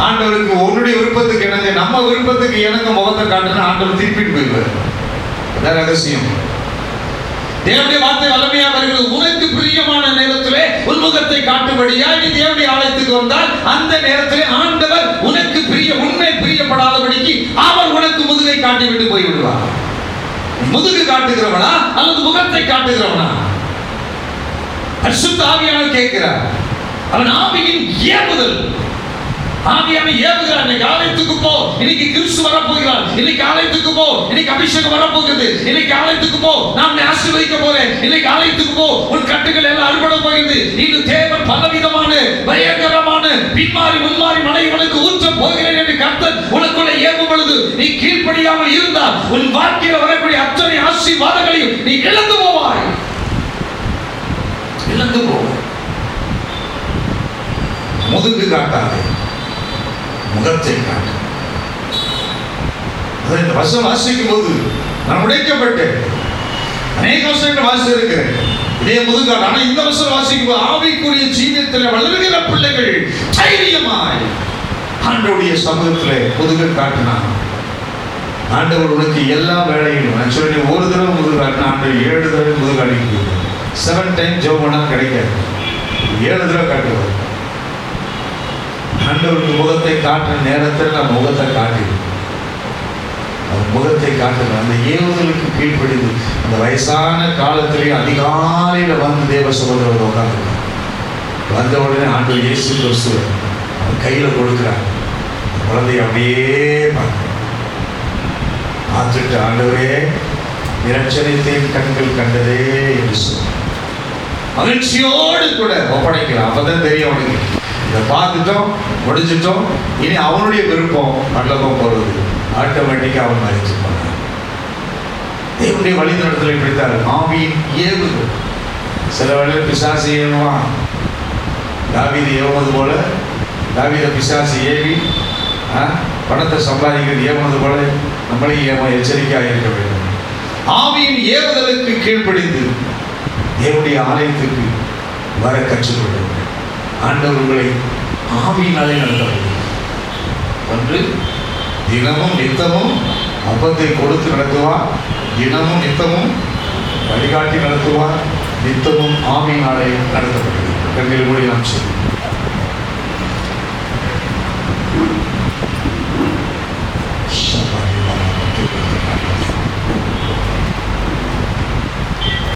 Speaker 1: ஆண்டவருக்கு உன்னுடைய விருப்பத்துக்கு இணங்க, நம்ம விருப்பத்துக்கு இணங்க முகத்தை காட்டுனா ஆண்டவர் திருப்பிட்டு போயிடுவார். அதான் ரகசியம். தேவனுடைய வார்த்தை வல்லமையா வருகிறது. உனக்கு பிரியமான நேரத்திலே உன்முகத்தை காட்டும்படியா நீ தேவனுடைய ஆலயத்துக்கு வந்தால் அந்த நேரத்திலே ஆண்டவர் உனக்கு உண்மை பிரியப்படாதபடிக்கு அவர் உனக்கு முதுகை காட்டி விட்டு போய் விடுவார். முதுகு காட்டுகிறவனா அல்லது முகத்தை காட்டுகிறவனா? பரிசுத்த ஆவியானவர் கேட்கிறார். அவன் ஆவியின் ஏவுதல், ஆவியான ஏவுகிறார். இன்னைக்கு ஆலயத்துக்கு போ, இன்னைக்கு கிறிஸ்து வரப்போகிறார், இன்னைக்கு ஆலயத்துக்கு போ, இன்னைக்கு அபிஷேகம் வரப்போகிறது, இன்னைக்கு ஆலயத்துக்கு போ, நான் ஆசீர்வதிக்க போறேன், இன்னைக்கு ஆலயத்துக்கு போ, உன் கட்டுகள் எல்லாம் அறுபட போகிறது. இது தேவன் பலவிதமான பயங்கரமான பின்மாறி முன்மாறி மழை உனக்கு ஊற்ற போகிறேன் என்று கர்த்தர் உனக்குள்ள ஏவும் பொழுது நீ கீழ்ப்படியாமல் இருந்தால் உன் வாழ்க்கையில் வரக்கூடிய அத்தனை ஆசீர்வாதங்களையும் நீ இழந்து போவாய். இழந்து போவாய். முதுகு காட்டாதே, முகத்தை காட்டு. இந்த வசனம் வாசிக்கும் போது நான் உடைக்கப்பட்டேன். அநேக வசனங்கள் வாசி இருக்கிறேன் இதே முதுகாடு. ஆனா இந்த வசனம் வாசிக்கும் போது ஆவிக்குரிய ஜீவியத்தில் வளர்கிற பிள்ளைகள் தைரியமாய் ஆண்டவருடைய சமூகத்தில் முதுகு காட்டினான். ஆண்டவர் உனக்கு எல்லா வேலையிலும் நான் சொல்லி ஒரு தடவை முதுகு காட்டினா ஆண்டவர் 7 தடவை முதுகு அடிக்க 7 டைம் ஜெபம் பண்ணா கிடைக்காது, 7 தடவை காட்டுவார். ஆண்டவருக்கு முகத்தை காட்டுற நேரத்தில் நான் முகத்தை காட்டிடுவேன். அவர் முகத்தை காட்டுறேன். அந்த ஏவுதலுக்கு கீழ்ப்படிது. அந்த வயசான காலத்திலேயே அதிகாலையில் வந்து தேவ சகோதரர் உட்காந்துருக்காங்க. வந்த உடனே ஆண்டவர் இயேசு கிறிஸ்து அவர் கையில் கொடுக்குறாங்க. குழந்தைய அப்படியே பார்த்துட்டு ஆண்டவரே இரட்சணித்தேன் கண்கள் கண்டதே என்று சொல்லி மகிழ்ச்சியோடு கூட ஒப்படைக்கிறான். அப்பதான் தெரியும் அவனுக்கு இதை பார்த்துட்டோம், முடிஞ்சிட்டோம், இனி அவனுடைய விருப்பம் பரலோகம் போறது. ஆட்டோமேட்டிக்கா அவன் மறைச்சு போனான். தேவனுடைய வழிநடத்தலை இப்படித்தாரு. ஆவியின் ஏவுதல். சில வேளை பிசாசு ஏவுவான். தாவீது ஏவுவது போல, தாவீத பிசாசு ஏவி பணத்தை சம்பாதிக்கிறது ஏவுவது போல நம்மளையும் எச்சரிக்கையாக இருக்க வேண்டும். ஆவியின் ஏவுதலுக்கு கீழ்ப்படிந்து தேவனுடைய ஆலயத்துக்கு வர கற்றுக்கொள்ளுங்கள். ஆண்டவர் உங்களை ஆவியினாலே நடத்தப்படுகிறது. ஒன்று, தினமும் நித்தமும் அப்பத்தை கொடுத்து நடத்துவார், தினமும் நித்தமும் வழிகாட்டி நடத்துவார், நித்தமும் ஆவியினாலே நடத்தப்படுகிறது. கண்களில் மூடி நாம் சொல்லுவோம்.